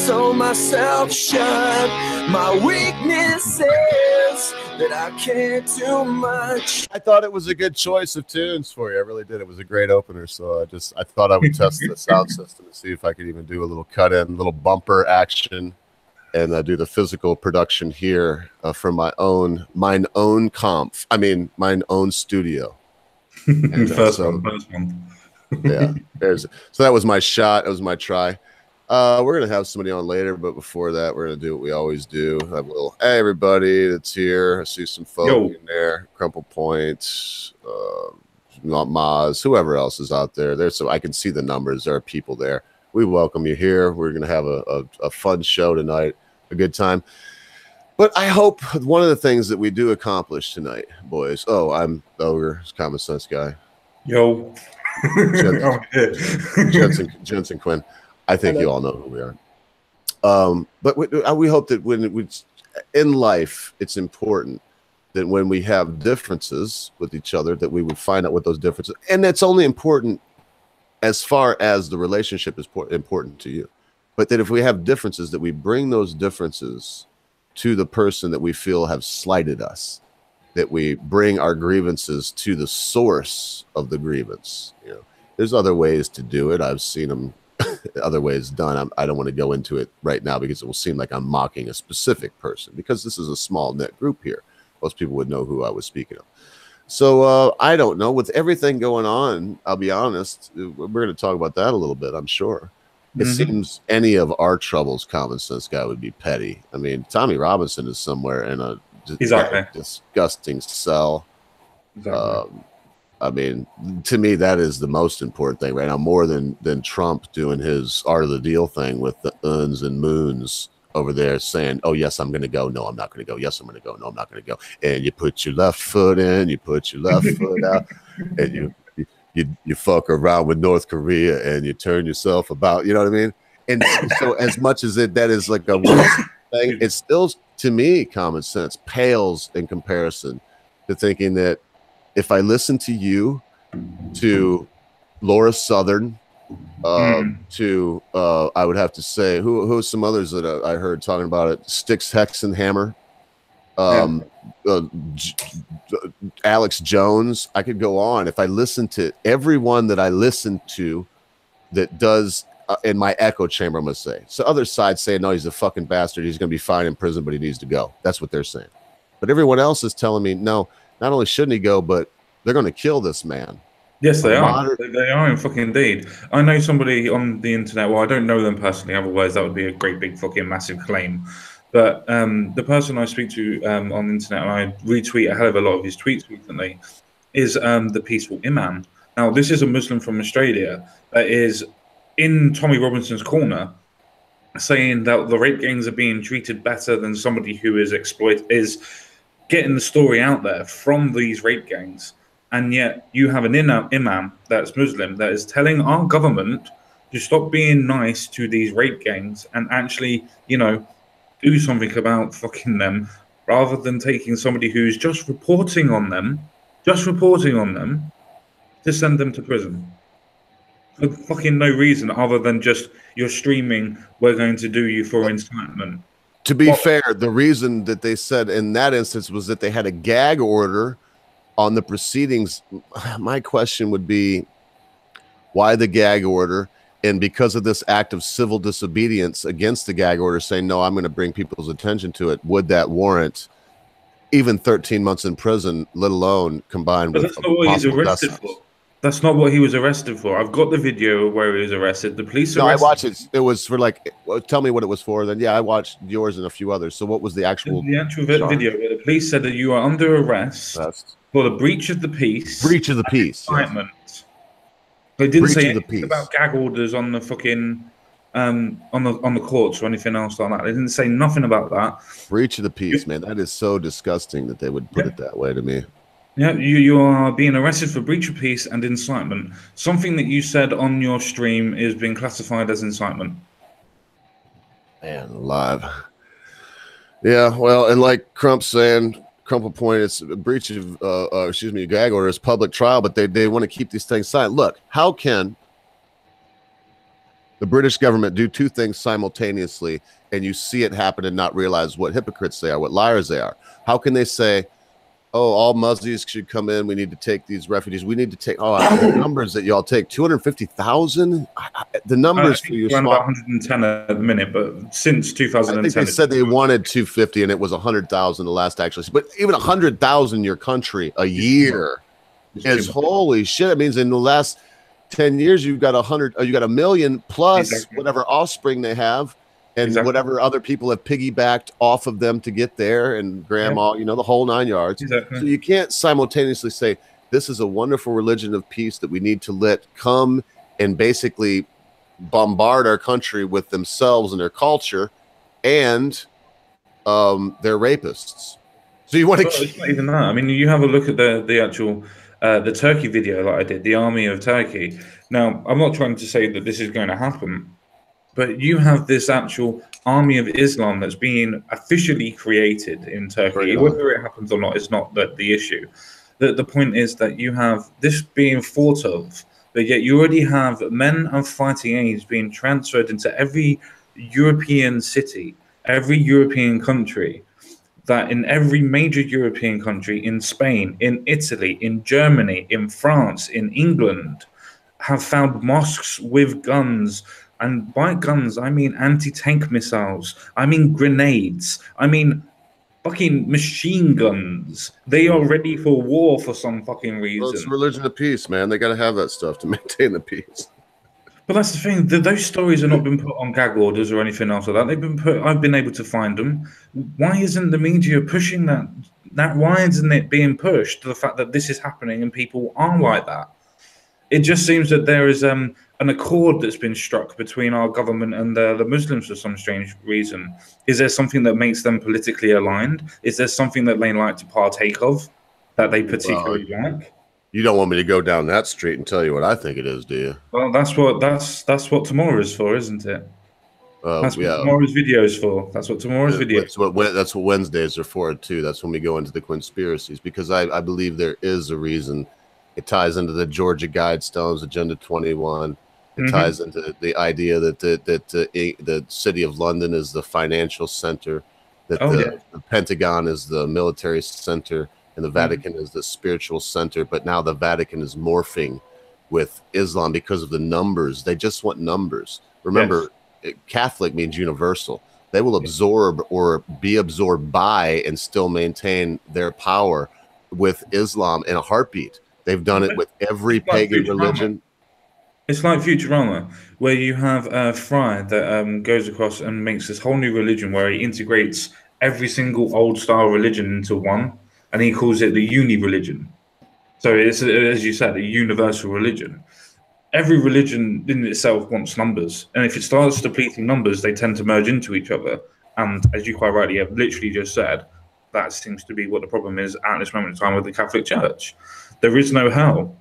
told myself shut. My weakness is that I can't do much. I thought it was a good choice of tunes for you. I really did. It was a great opener. So I thought I would test the sound system and see if I could even do a little cut in, little bumper action, and do the physical production here from mine own studio. And, first one. Yeah, so that was my shot. It was my try. We're gonna have somebody on later, but before that, we're gonna do what we always do. Have a little hey everybody that's here. I see some folk in there. Crumple Point, Maz, whoever else is out there. So I can see the numbers. There are people there. We welcome you here. We're gonna have a fun show tonight, a good time. But I hope one of the things that we do accomplish tonight, boys. Oh, I'm Ogre, Common Sense Guy. Yo. Jensen Quinn. I think you all know who we are. But we hope that in life, it's important that when we have differences with each other, that we would find out what those differences. And that's only important as far as the relationship is important to you. But that if we have differences, that we bring those differences to the person that we feel have slighted us. That we bring our grievances to the source of the grievance. You know, there's other ways to do it. I've seen them other ways done. I don't want to go into it right now because it will seem like I'm mocking a specific person because this is a small knit group here. Most people would know who I was speaking of. So I don't know. With everything going on, I'll be honest, we're going to talk about that a little bit, I'm sure. It seems any of our troubles, Common Sense Guy, would be petty. I mean, Tommy Robinson is somewhere in a disgusting cell. Exactly. I mean, to me, that is the most important thing right now, more than Trump doing his Art of the Deal thing with the uns and moons over there saying, oh, yes, I'm going to go. No, I'm not going to go. Yes, I'm going to go. No, I'm not going to go. And you put your left foot in, you put your left foot out, and you fuck around with North Korea and you turn yourself about. You know what I mean? And so as much as that is like a thing, it's still, to me, common sense pales in comparison to thinking that if I listen to you, to Laura Southern, to I would have to say who's some others that I heard talking about it, Styx Hexenhammer, Alex Jones. I could go on. If I listen to everyone that I listen to that does in my echo chamber, I'm gonna say. So other sides saying, no, he's a fucking bastard. He's gonna be fine in prison, but he needs to go. That's what they're saying. But everyone else is telling me, no, not only shouldn't he go, but they're going to kill this man. Yes, they are. They are in fucking indeed. I know somebody on the internet. Well, I don't know them personally. Otherwise, that would be a great big fucking massive claim. But the person I speak to on the internet, and I retweet a hell of a lot of his tweets recently, is the Peaceful Imam. Now, this is a Muslim from Australia that is in Tommy Robinson's corner, saying that the rape gangs are being treated better than somebody who is getting the story out there from these rape gangs. And yet you have an imam that's Muslim that is telling our government to stop being nice to these rape gangs and actually, do something about fucking them, rather than taking somebody who's just reporting on them to send them to prison. For fucking no reason other than just you're streaming, we're going to do you for incitement. To be fair, the reason that they said in that instance was that they had a gag order on the proceedings. My question would be, why the gag order? And because of this act of civil disobedience against the gag order, saying, no, I'm going to bring people's attention to it, would that warrant even 13 months in prison, let alone combined with... That's not what he's arrested for. That's not what he was arrested for. I've got the video where he was arrested. The police arrested. No, I watched it. It was for tell me what it was for. Then, yeah, I watched yours and a few others. So what was the actual... The actual video where the police said that you are under arrest for the breach of the peace. Breach of the peace. Incitement. Yes. They didn't say anything about gag orders on the fucking... on the courts or anything else like that. They didn't say nothing about that. Breach of the peace, man. That is so disgusting that they would put it that way to me. Yeah, you are being arrested for breach of peace and incitement. Something that you said on your stream is being classified as incitement. Man, alive. Yeah, well, and like Crump's saying, Crumple Point, it's a breach of, gag order is public trial, but they want to keep these things silent. Look, how can The British government do two things simultaneously, and you see it happen and not realize what hypocrites they are, what liars they are. How can they say, oh, all Muslims should come in, we need to take these refugees, we need to take, the numbers that y'all take, 250,000? The numbers for you around about 110 at the minute, but since 2010. I think they said they wanted 250, and it was 100,000 the last actually. But even 100,000 in your country a year is holy shit. It means in the last 10 years, you've got 1 million plus whatever offspring they have, and whatever other people have piggybacked off of them to get there, and grandma, the whole 9 yards. So you can't simultaneously say, this is a wonderful religion of peace that we need to let come and basically bombard our country with themselves and their culture, and they're rapists. So you want to it's not even that. I mean, you have a look at the actual the Turkey video that I did, the army of Turkey. Now, I'm not trying to say that this is going to happen, but you have this actual army of Islam that's being officially created in Turkey. Whether it happens or not is not the issue. The point is that you have this being thought of, but yet you already have men of fighting age being transferred into every European city, every European country, that in every major European country, in Spain, in Italy, in Germany, in France, in England, have found mosques with guns. And by guns, I mean anti-tank missiles. I mean grenades. I mean fucking machine guns. They are ready for war for some fucking reason. Well, it's religion of peace, man. They got to have that stuff to maintain the peace. But that's the thing. Those stories have not been put on gag orders or anything else like that. They've been put. I've been able to find them. Why isn't the media pushing that? Why isn't it being pushed to the fact that this is happening and people are like that? It just seems that there is an accord that's been struck between our government and the Muslims for some strange reason. Is there something that makes them politically aligned? Is there something that they like to partake of that they particularly like? You don't want me to go down that street and tell you what I think it is, do you? Well, that's what tomorrow is for, isn't it? That's what tomorrow's video is for. That's what tomorrow's video. That's what Wednesdays are for too. That's when we go into the conspiracies, because I believe there is a reason. It ties into the Georgia Guidestones, Agenda 21. It ties into the idea that the city of London is the financial center, that the Pentagon is the military center, and the Vatican is the spiritual center. But now the Vatican is morphing with Islam because of the numbers. They just want numbers. Remember, Catholic means universal. They will absorb or be absorbed by and still maintain their power with Islam in a heartbeat. They've done it with every pagan religion. It's like Futurama, where you have a Fry that goes across and makes this whole new religion where he integrates every single old-style religion into one, and he calls it the uni-religion. So it's, as you said, a universal religion. Every religion in itself wants numbers, and if it starts depleting numbers, they tend to merge into each other. And as you quite rightly have literally just said, that seems to be what the problem is at this moment in time with the Catholic Church. There is no hell.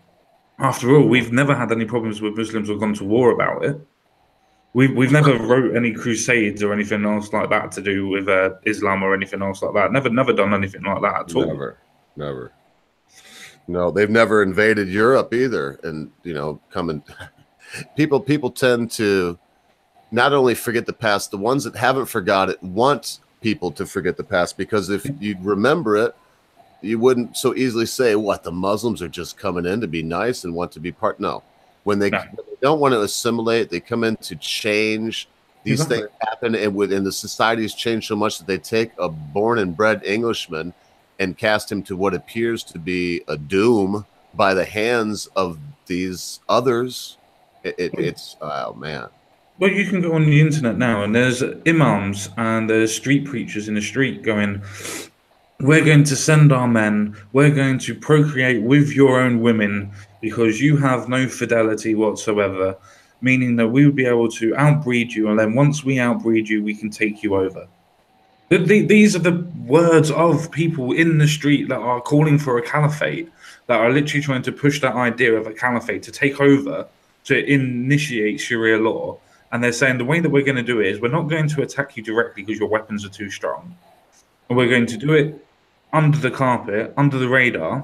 After all, we've never had any problems with Muslims or gone to war about it. We've never wrote any crusades or anything else like that to do with Islam or anything else like that. Never done anything like that at all. Never. No, they've never invaded Europe either. And people tend to not only forget the past, the ones that haven't forgot it want people to forget the past, because if you remember it, you wouldn't so easily say, what, the Muslims are just coming in to be nice and want to be part. No, when they don't want to assimilate, they come in to change. These things happen, and the society has changed so much that they take a born and bred Englishman and cast him to what appears to be a doom by the hands of these others. It's oh man. Well, you can go on the internet now, and there's imams and there's street preachers in the street going, we're going to send our men, we're going to procreate with your own women because you have no fidelity whatsoever, meaning that we will be able to outbreed you, and then once we outbreed you, we can take you over. These are the words of people in the street that are calling for a caliphate, that are literally trying to push that idea of a caliphate to take over, to initiate Sharia law. And they're saying the way that we're going to do it is we're not going to attack you directly because your weapons are too strong. And we're going to do it under the carpet, under the radar,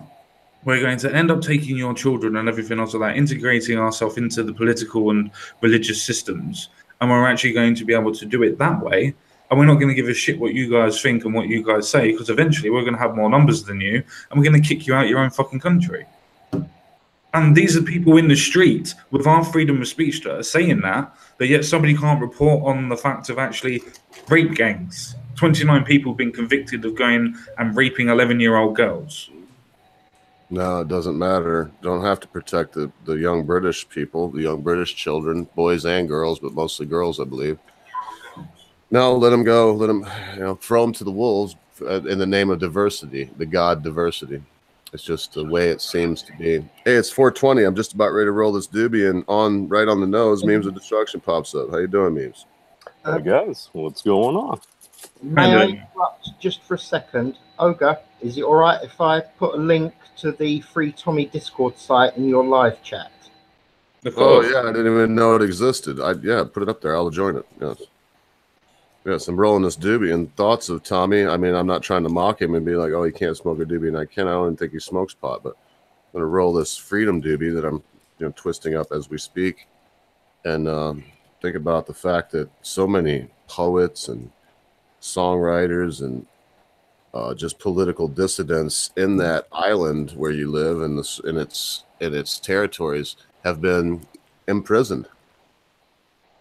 we're going to end up taking your children and everything else like that, integrating ourselves into the political and religious systems, and we're actually going to be able to do it that way. And we're not going to give a shit what you guys think and what you guys say, because eventually we're going to have more numbers than you, and we're going to kick you out of your own fucking country. And these are people in the street with our freedom of speech that are saying that, but yet somebody can't report on the fact of actually rape gangs. 29 people have been convicted of going and raping 11-year-old girls. No, it doesn't matter. Don't have to protect the young British people, the young British children, boys and girls, but mostly girls, I believe. No, let them go. Let them, throw them to the wolves in the name of diversity, the God diversity. It's just the way it seems to be. Hey, it's 4:20. I'm just about ready to roll this doobie, and right on the nose, Memes of Destruction pops up. How you doing, Memes? Hey guys, what's going on? May I interrupt just for a second? Ogre, is it all right if I put a link to the Free Tommy Discord site in your live chat? Oh, yeah, I didn't even know it existed. Put it up there. I'll join it. Yes, I'm rolling this doobie. And thoughts of Tommy, I mean, I'm not trying to mock him and be like, oh, he can't smoke a doobie, and I can. I don't even think he smokes pot, but I'm going to roll this Freedom doobie that I'm twisting up as we speak, and think about the fact that so many poets and songwriters and just political dissidents in that island where you live and in its territories have been imprisoned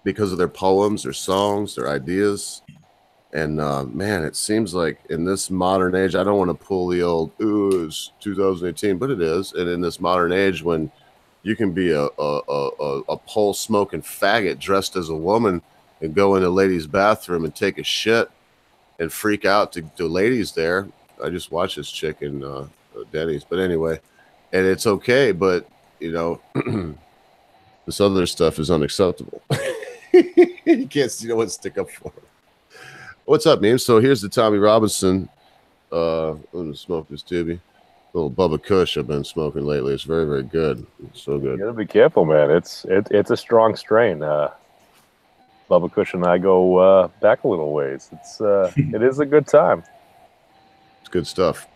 because of their poems, their songs, their ideas. And man, it seems like in this modern age, I don't want to pull the old, ooh, it's 2018, but it is. And in this modern age, when you can be a pole smoking faggot dressed as a woman and go in a lady's bathroom and take a shit and freak out to ladies there. I just watched this chick in Denny's, but anyway, and it's okay, but this other stuff is unacceptable. You can't see no one stick up for him. What's up, man? So here's the Tommy Robinson. I'm gonna smoke this doobie. Little Bubba Kush I've been smoking lately. It's very, very good. It's so good. You gotta be careful, man. It's a strong strain. Bubba Kush and I go back a little ways. It is a good time. It's good stuff.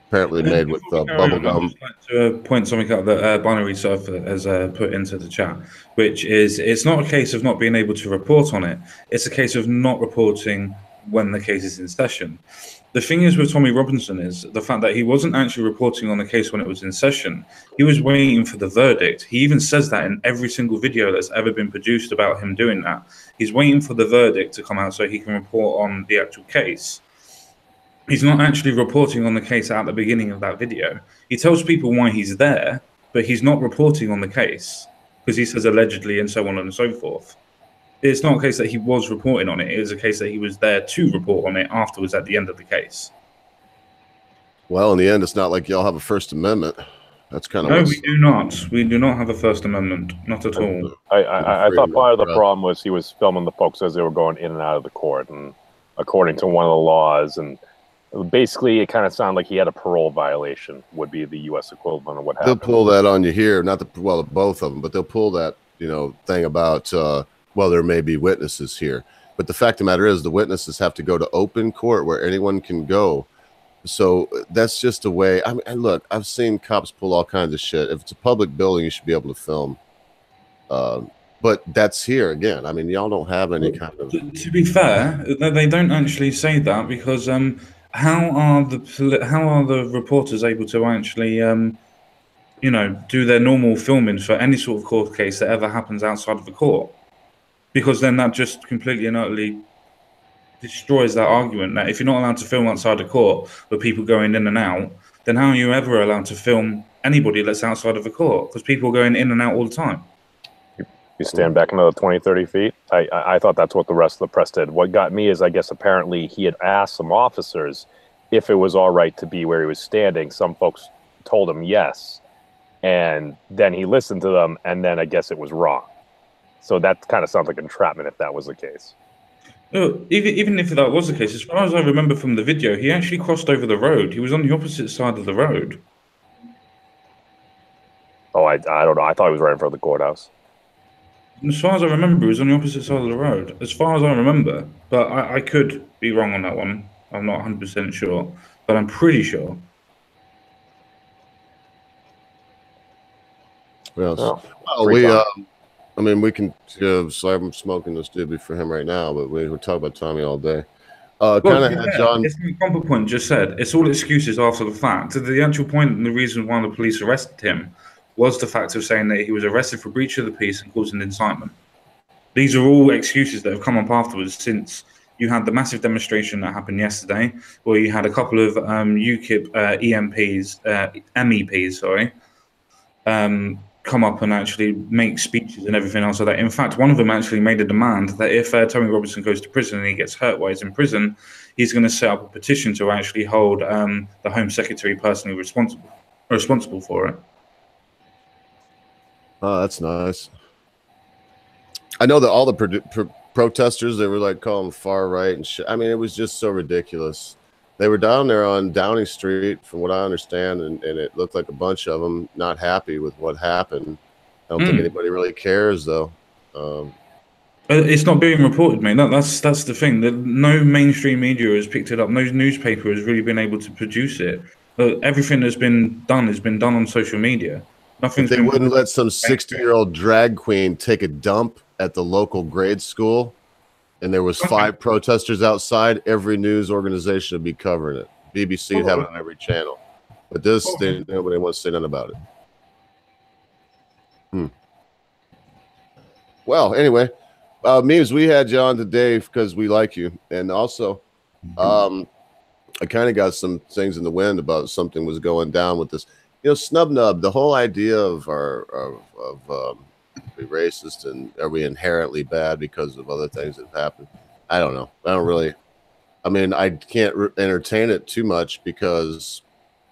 Apparently made with bubble gum. I'd like to point something out that Binary Surf has put into the chat, which is it's not a case of not being able to report on it. It's a case of not reporting when the case is in session. The thing is with Tommy Robinson is the fact that he wasn't actually reporting on the case when it was in session. He was waiting for the verdict. He even says that in every single video that's ever been produced about him doing that. He's waiting for the verdict to come out so he can report on the actual case. He's not actually reporting on the case at the beginning of that video. He tells people why he's there, but he's not reporting on the case because he says allegedly and so on and so forth. It's not a case that he was reporting on it. It is a case that he was there to report on it afterwards at the end of the case. Well, in the end, it's not like y'all have a First Amendment. That's kind of no, we do not. We do not have a First Amendment, not at all. I thought part of the problem was he was filming the folks as they were going in and out of the court, and according to one of the laws, and basically it kind of sounded like he had a parole violation. Would be the U.S. equivalent of what happened. They'll pull that on you here, not both of them, but they'll pull that thing about well, there may be witnesses here, but the fact of the matter is the witnesses have to go to open court where anyone can go. So that's just a way. I mean, look, I've seen cops pull all kinds of shit. If it's a public building, you should be able to film. But that's here again. I mean, y'all don't have any kind of. To be fair, they don't actually say that because how are the reporters able to actually do their normal filming for any sort of court case that ever happens outside of the court? Because then that just completely and utterly destroys that argument that if you're not allowed to film outside the court with people going in and out, then how are you ever allowed to film anybody that's outside of the court? Because people are going in and out all the time. You stand back another 20, 30 feet. I thought that's what the rest of the press did. What got me is I guess apparently he had asked some officers if it was all right to be where he was standing. Some folks told him yes. And then he listened to them, and then I guess it was wrong. So that kind of sounds like entrapment if that was the case. Even if that was the case, as far as I remember from the video, he actually crossed over the road. He was on the opposite side of the road. Oh, I don't know. I thought he was right in front of the courthouse. As far as I remember, he was on the opposite side of the road. As far as I remember. But I could be wrong on that one. I'm not 100% sure. But I'm pretty sure. Well, free time. I mean, we can. So I'm smoking this doobie for him right now, but we talk about Tommy all day. Well, Kind to of be had fair, John. it's the Compa point just said. It's all excuses after the fact. The actual point and the reason why the police arrested him was the fact of saying that he was arrested for breach of the peace and causing incitement. These are all excuses that have come up afterwards since you had the massive demonstration that happened yesterday, where you had a couple of UKIP MEPs, come up and actually make speeches and everything else like that. In fact, one of them actually made a demand that if Tommy Robinson goes to prison and he gets hurt while he's in prison, he's going to set up a petition to actually hold the Home Secretary personally responsible for it. Oh, that's nice. I know that all the protesters, they were like calling far right and shit. I mean, it was just so ridiculous. They were down there on Downing Street, from what I understand, and it looked like a bunch of them not happy with what happened. I don't think anybody really cares, though. It's not being reported, mate. That's the thing. No mainstream media has picked it up. No newspaper has really been able to produce it. Everything that's been done has been done on social media. If they wouldn't let some 60-year-old drag queen take a dump at the local grade school, and there was 5 protesters outside, every news organization would be covering it. BBC would have it on every channel. But this, nobody wants to say nothing about it. Well, anyway, Memes, we had you on today because we like you. And also, I kind of got some things in the wind about something was going down with this. You know, Snub Nub, the whole idea of be racist and are we inherently bad because of other things that have happened? I don't know. I can't entertain it too much because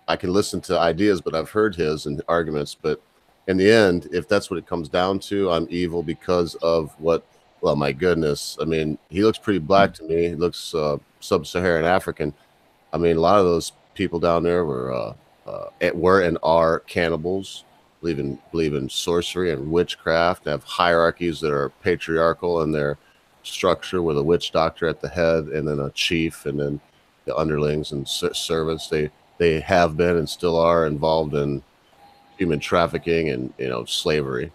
I can listen to ideas, but I've heard his and arguments. But in the end, if that's what it comes down to, I'm evil because of what? Well, my goodness. I mean, he looks pretty black to me. He looks sub-Saharan African. I mean, a lot of those people down there were and are cannibals. Believe in sorcery and witchcraft, have hierarchies that are patriarchal in their structure, with a witch doctor at the head and then a chief and then the underlings and servants. They have been and still are involved in human trafficking and slavery,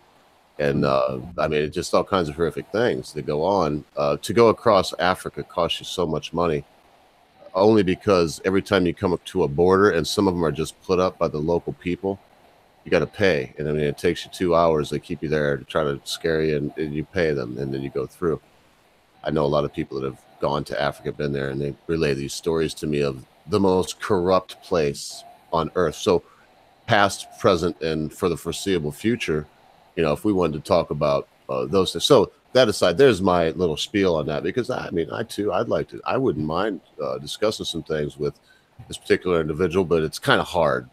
and I mean, it's just all kinds of horrific things that go on. To go across Africa costs you so much money, only because every time you come up to a border, and some of them are just put up by the local people, you got to pay. And I mean, it takes you 2 hours. They keep you there to try to scare you, and you pay them, and then you go through. I know a lot of people that have gone to Africa, been there, and they relay these stories to me of the most corrupt place on earth. So past, present, and for the foreseeable future, if we wanted to talk about those things. So that aside, there's my little spiel on that, because I wouldn't mind discussing some things with this particular individual, but it's kind of hard.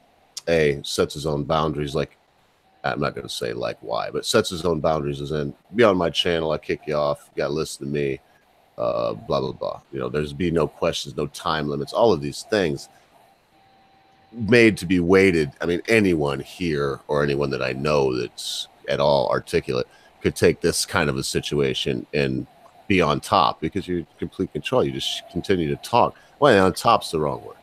Sets his own boundaries. Like, I'm not going to say like why, but sets his own boundaries, as in, be on my channel, I kick you off, you got to listen to me, blah, blah, blah. There's be no questions, no time limits, all of these things made to be weighted. I mean, anyone here or anyone that I know that's at all articulate could take this kind of a situation and be on top, because you're in complete control. You just continue to talk. Well, on top's the wrong word.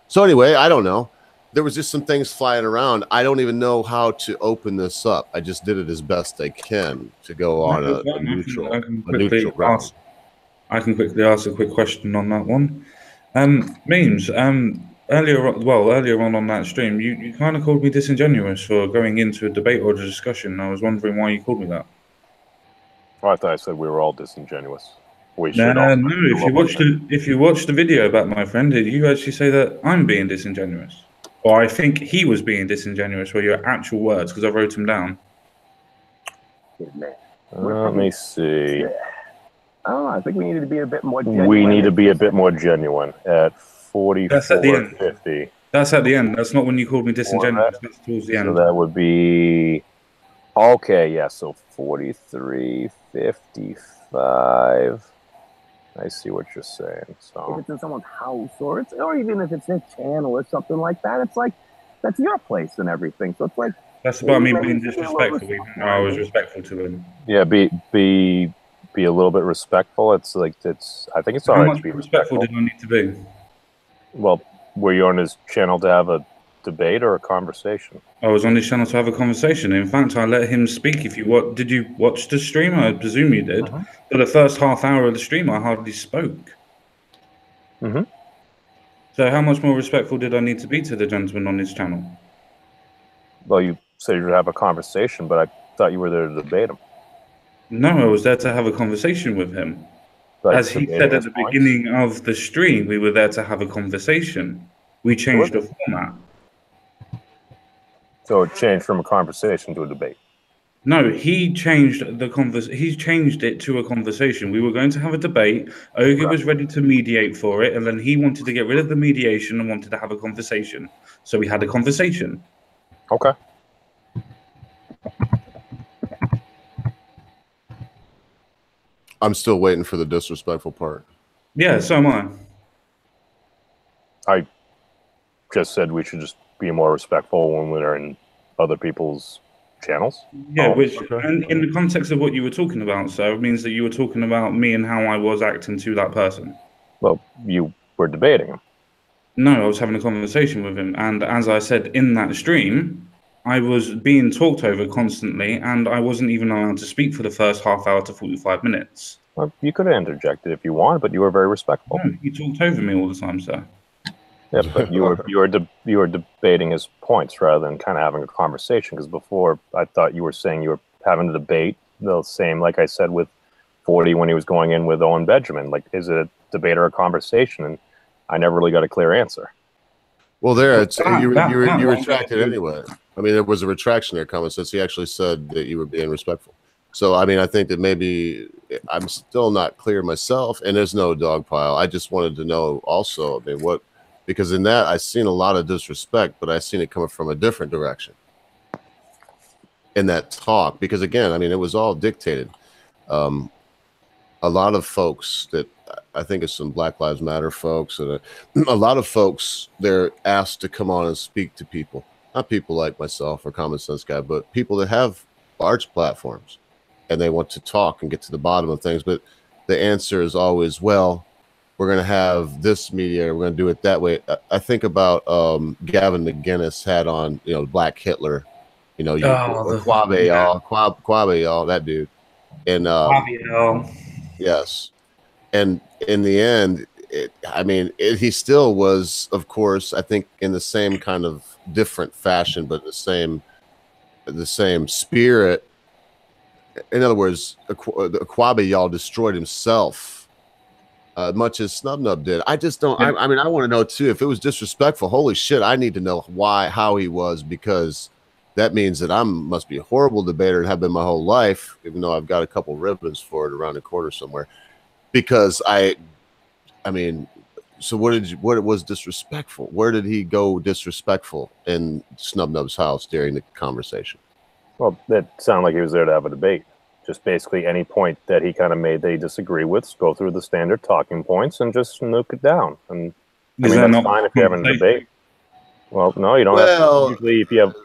So anyway, I don't know. There was just some things flying around. I don't even know how to open this up. I just did it as best I can to go on a neutral ground. I can quickly ask a quick question on that one. Memes, earlier on that stream, you kind of called me disingenuous for going into a debate or a discussion. I was wondering why you called me that. Well, I thought I said we were all disingenuous. No. If you watched the video about my friend, did you actually say that I'm being disingenuous? Or I think he was being disingenuous, were your actual words, because I wrote them down. Let me see. Oh, I think we need to be a bit more genuine. We need to be a bit more genuine at 44.50. That's at the end. That's not when you called me disingenuous. That's towards the end. So that would be... Okay, yeah, so 43.55. I see what you're saying. So if it's in someone's house, or even if it's their channel or something like that, it's like, that's your place and everything. So it's like, that's about me being disrespectful. I was respectful to him. Yeah, be a little bit respectful. It's like, I think it's all right to be respectful. Did I need to be? Well, were you on his channel to have a debate or a conversation? I was on his channel to have a conversation. In fact, I let him speak. Did you watch the stream? I presume you did. For the first half hour of the stream, I hardly spoke. So how much more respectful did I need to be to the gentleman on his channel? Well, you said you would have a conversation, but I thought you were there to debate him. No, I was there to have a conversation with him. Like As he said at the beginning of the stream, we were there to have a conversation. We changed the format. So it changed from a conversation to a debate. No, he changed He changed it to a conversation. We were going to have a debate. Ogre was ready to mediate for it, and then he wanted to get rid of the mediation and wanted to have a conversation. So we had a conversation. Okay. I'm still waiting for the disrespectful part. Yeah, so am I. I just said we should just be more respectful when we're in other people's channels. Yeah, and in the context of what you were talking about, so it means that you were talking about me and how I was acting to that person. Well, you were debating him. No, I was having a conversation with him, and as I said in that stream, I was being talked over constantly, and I wasn't even allowed to speak for the first half hour to 45 minutes. Well, you could have interjected if you wanted, but you were very respectful. No, you talked over me all the time, sir. Yeah, but you were debating his points rather than kind of having a conversation. Because before, I thought you were saying you were having a debate, the same like I said with 40 when he was going in with Owen Benjamin. Like, is it a debate or a conversation? And I never really got a clear answer. Well, there, you retracted anyway. I mean, there was a retraction there, common sense. He actually said that you were being respectful. So, I mean, I think that maybe I'm still not clear myself, and there's no dog pile. I just wanted to know also, I mean, because in that I've seen a lot of disrespect, but I've seen it coming from a different direction in that talk. Because again, I mean, it was all dictated. A lot of folks that I think it's some Black Lives Matter folks, and a lot of folks, they're asked to come on and speak to people, not people like myself or Common Sense Guy, but people that have large platforms and they want to talk and get to the bottom of things. But the answer is always, well, we're going to have this media, we're going to do it that way. I think about Gavin McGinnis had on, Black Hitler, Kwabe y'all, that dude. And yes. And in the end, he still was, of course, I think in the same kind of different fashion, but the same spirit. In other words, Kwabe y'all destroyed himself, much as Snubnub did. I just don't. I mean, I want to know too if it was disrespectful. Holy shit! I need to know how he was, because that means that I must be a horrible debater and have been my whole life, even though I've got a couple ribbons for it around the corner somewhere. Because so what was disrespectful? Where did he go disrespectful in Snubnub's house during the conversation? Well, it sounded like he was there to have a debate. Just basically any point that he kind of made that he disagree with, go through the standard talking points and just nuke it down. And that's fine if you're having a debate. Well, no, you don't have to. Usually if you have...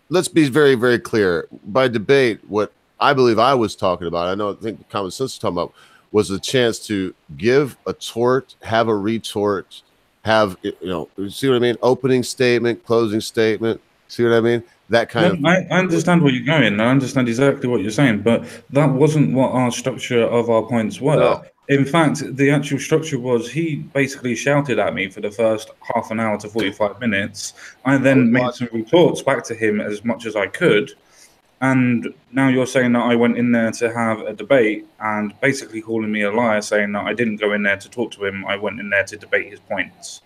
Let's be very, very clear. By debate, what I believe I was talking about, I think Common Sense was talking about, was a chance to give a tort, have a retort, have, see what I mean? Opening statement, closing statement. See what I mean? That kind of. I understand where you're going. I understand exactly what you're saying, but that wasn't what our structure of our points were. No. In fact, the actual structure was he basically shouted at me for the first half an hour to 45 minutes. I then made some retorts back to him as much as I could. And now you're saying that I went in there to have a debate and basically calling me a liar, saying that I didn't go in there to talk to him. I went in there to debate his points.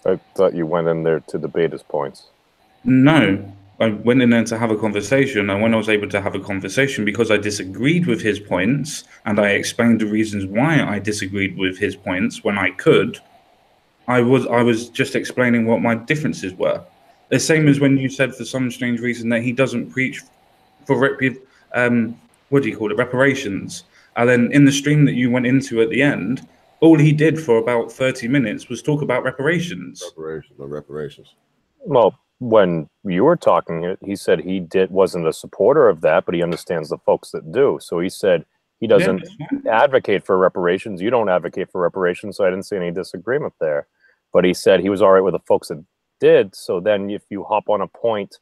I thought you went in there to debate his points. No, I went in there to have a conversation. And when I was able to have a conversation, because I disagreed with his points and I explained the reasons why I disagreed with his points when I could, I was just explaining what my differences were. The same as when you said for some strange reason that he doesn't preach for reparations. And then in the stream that you went into at the end, all he did for about 30 minutes was talk about reparations. Reparations. Well, when you were talking, he said he wasn't a supporter of that, but he understands the folks that do. So he said he doesn't advocate for reparations. You don't advocate for reparations, so I didn't see any disagreement there. But he said he was all right with the folks that did. So then if you hop on a point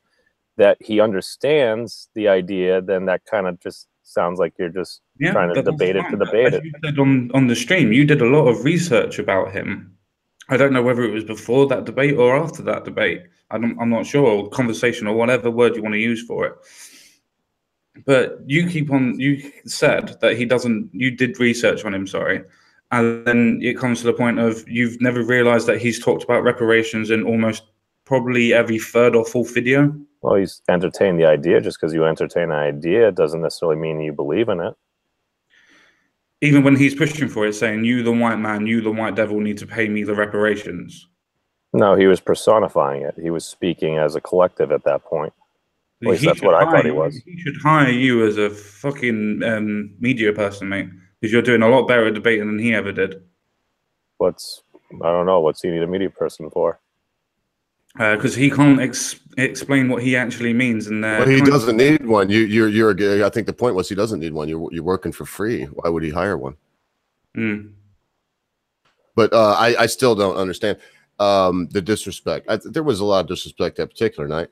that he understands the idea, then that kind of just sounds like you're just trying to debate it to debate it. You said on the stream, you did a lot of research about him. I don't know whether it was before that debate or after that debate. I'm not sure, or conversation, or whatever word you want to use for it. But you said that you did research on him, sorry. And then it comes to the point of you've never realized that he's talked about reparations in almost probably every third or fourth video. Well, he's entertained the idea. Just because you entertain an idea doesn't necessarily mean you believe in it. Even when he's pushing for it, saying, you, the white man, you, the white devil, need to pay me the reparations. No, he was personifying it. He was speaking as a collective at that point. At least that's what I thought he was. He should hire you as a fucking media person, mate, because you're doing a lot better at debating than he ever did. I don't know. What's he need a media person for? Because he can't explain what he actually means, and well, he doesn't need one. You're. I think the point was he doesn't need one. You're working for free. Why would he hire one? But I still don't understand the disrespect. There was a lot of disrespect that particular night,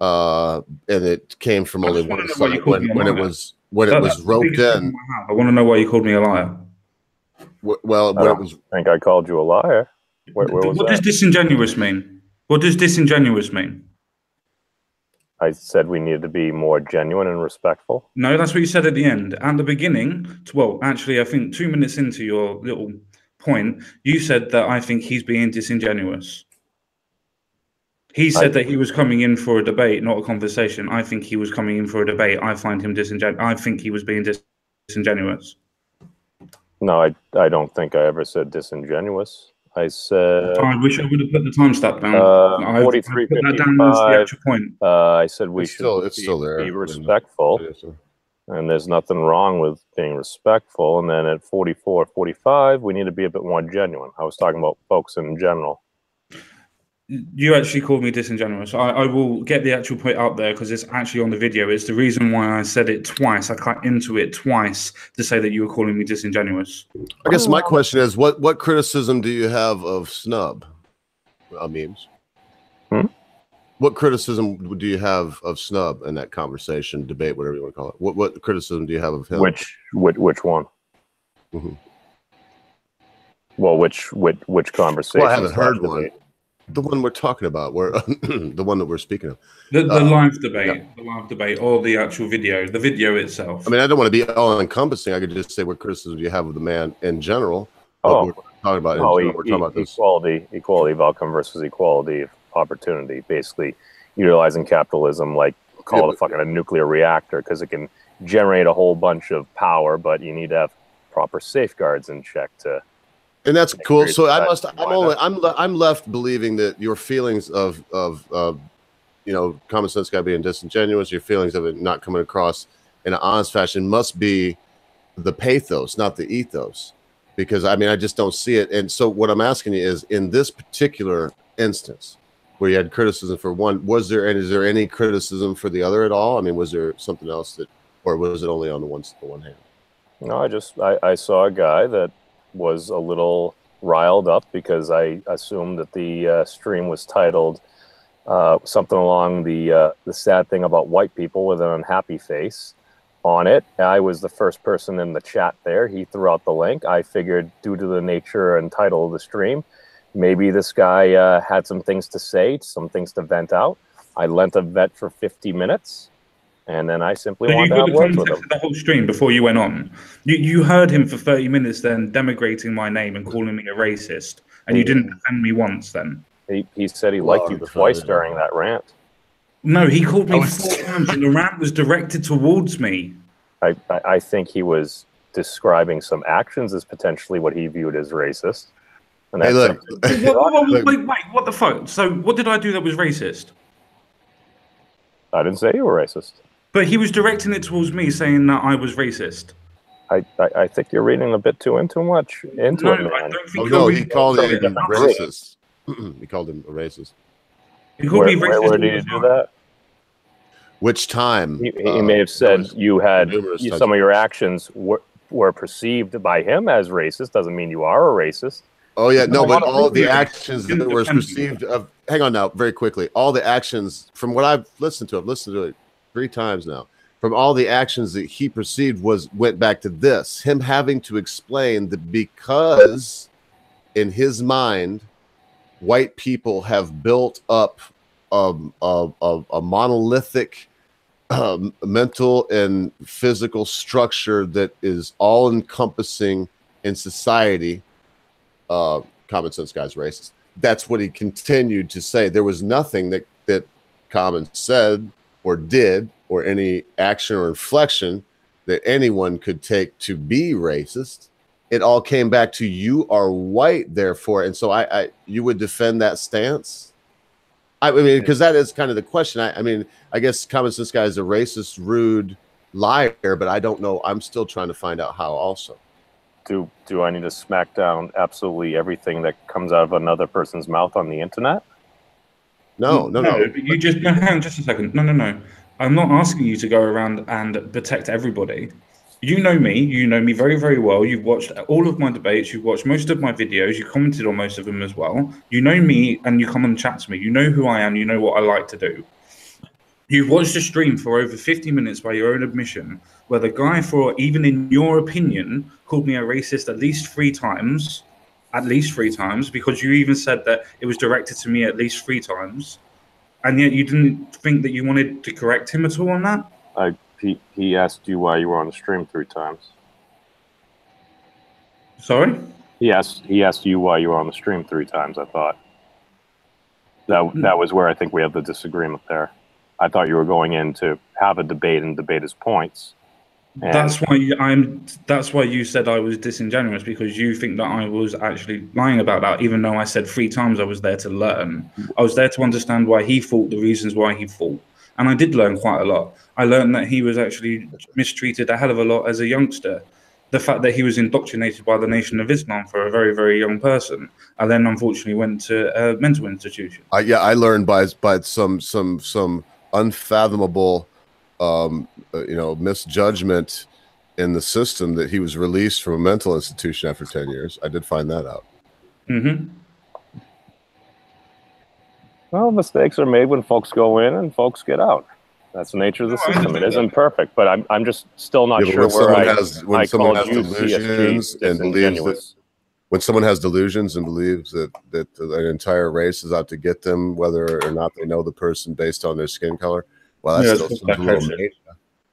and it came from only one side when it was roped in. I want to know why you called me a liar. Well, I think I called you a liar. What does disingenuous mean? What does disingenuous mean? I said we needed to be more genuine and respectful. No, that's what you said at the end. At the beginning, well, actually, I think 2 minutes into your little point, you said that I think he's being disingenuous. He said that he was coming in for a debate, not a conversation. I think he was coming in for a debate. I find him disingenuous. I think he was being disingenuous. No, I don't think I ever said disingenuous. I said. I wish I would have put the timestamp down. 43:55. I said we should be respectful, and there's nothing wrong with being respectful. And then at 44:45, we need to be a bit more genuine. I was talking about folks in general. You actually called me disingenuous. I will get the actual point out there because it's actually on the video. It's the reason why I said it twice. I cut into it twice to say that you were calling me disingenuous. I guess my question is, what criticism do you have of Snub? Memes. What criticism do you have of Snub in that conversation, debate, whatever you want to call it? What criticism do you have of him? Which one? Well, which conversation? Well, I haven't heard one. The one we're talking about, the one that we're speaking of. The live debate, the live debate, or the actual video, the video itself. I mean, I don't want to be all encompassing. I could just say what criticism do you have of the man in general. We're talking about equality of outcome versus equality of opportunity. Basically, utilizing capitalism, like call it a nuclear reactor, because it can generate a whole bunch of power, but you need to have proper safeguards in check to. And that's cool. So I'm left believing that your feelings of common sense guy being disingenuous, your feelings of it not coming across in an honest fashion must be the pathos, not the ethos. Because I mean, I just don't see it. And so what I'm asking you is, in this particular instance where you had criticism for one, is there any criticism for the other at all? I mean, was there something else or was it only on the one hand? No, I saw a guy that was a little riled up because I assumed that the stream was titled something along the sad thing about white people with an unhappy face on it. I was the first person in the chat there. He threw out the link. I figured, due to the nature and title of the stream, maybe this guy had some things to say, some things to vent out. I lent a vet for 50 minutes. And then I simply wanted to have words with him. The whole stream before you went on, you heard him for 30 minutes, then denigrating my name and calling me a racist, and you didn't defend me once. Then he said he liked you twice during that rant. No, he called me 4 times, and the rant was directed towards me. I think he was describing some actions as potentially what he viewed as racist. And hey, look. Wait, what the fuck? So what did I do that was racist? I didn't say you were racist. But he was directing it towards me, saying that I was racist. I think you're reading a bit too much into it, man. I don't think he called him racist. He called him a racist. He called me racist. Where did he do that? Which time? He may have said you had some of your actions were perceived by him as racist. Doesn't mean you are a racist. Oh yeah, no, No, but I all of the don't- actions that didn't were defend perceived of. Hang on now, very quickly. All the actions from what I've listened to it 3 times now. From all the actions that he perceived went back to this, him having to explain that because in his mind, white people have built up a monolithic mental and physical structure that is all encompassing in society. Common Sense Guy's racist. That's what he continued to say. There was nothing that Common said or did or any action or inflection that anyone could take to be racist. It all came back to you are white, therefore. And so you would defend that stance? I mean, because that is kind of the question. I mean, I guess Common Sense Guy is a racist, rude liar, but I don't know. I'm still trying to find out how also. Do I need to smack down absolutely everything that comes out of another person's mouth on the internet? No. But you just hang on just a second. No. I'm not asking you to go around and protect everybody. You know me very, very well. You've watched all of my debates. You've watched most of my videos. You commented on most of them as well. You know me and you come and chat to me. You know who I am. You know what I like to do. You've watched a stream for over 50 minutes by your own admission, where the guy, for even in your opinion, called me a racist at least 3 times, because you even said that it was directed to me at least 3 times, and yet you didn't think that you wanted to correct him at all on that? He asked you why you were on the stream 3 times. Sorry? He asked you why you were on the stream 3 times, I thought. That was where I think we have the disagreement there. I thought you were going in to have a debate and debate his points. That's why you said I was disingenuous, because you think that I was actually lying about that, even though I said 3 times I was there to learn. I was there to understand why he fought, the reasons why he fought. And I did learn quite a lot. I learned that he was actually mistreated a hell of a lot as a youngster. The fact that he was indoctrinated by the Nation of Islam for a very, very young person, and then unfortunately went to a mental institution. I learned by some unfathomable misjudgment in the system that he was released from a mental institution after 10 years. I did find that out. Mm-hmm. Well, mistakes are made when folks go in and folks get out. That's the nature of the system. It isn't perfect, but I'm just still not sure where I someone called has you delusions CSG and believes that when someone has delusions and believes that an entire race is out to get them, whether or not they know the person based on their skin color, well, that's still a little mania.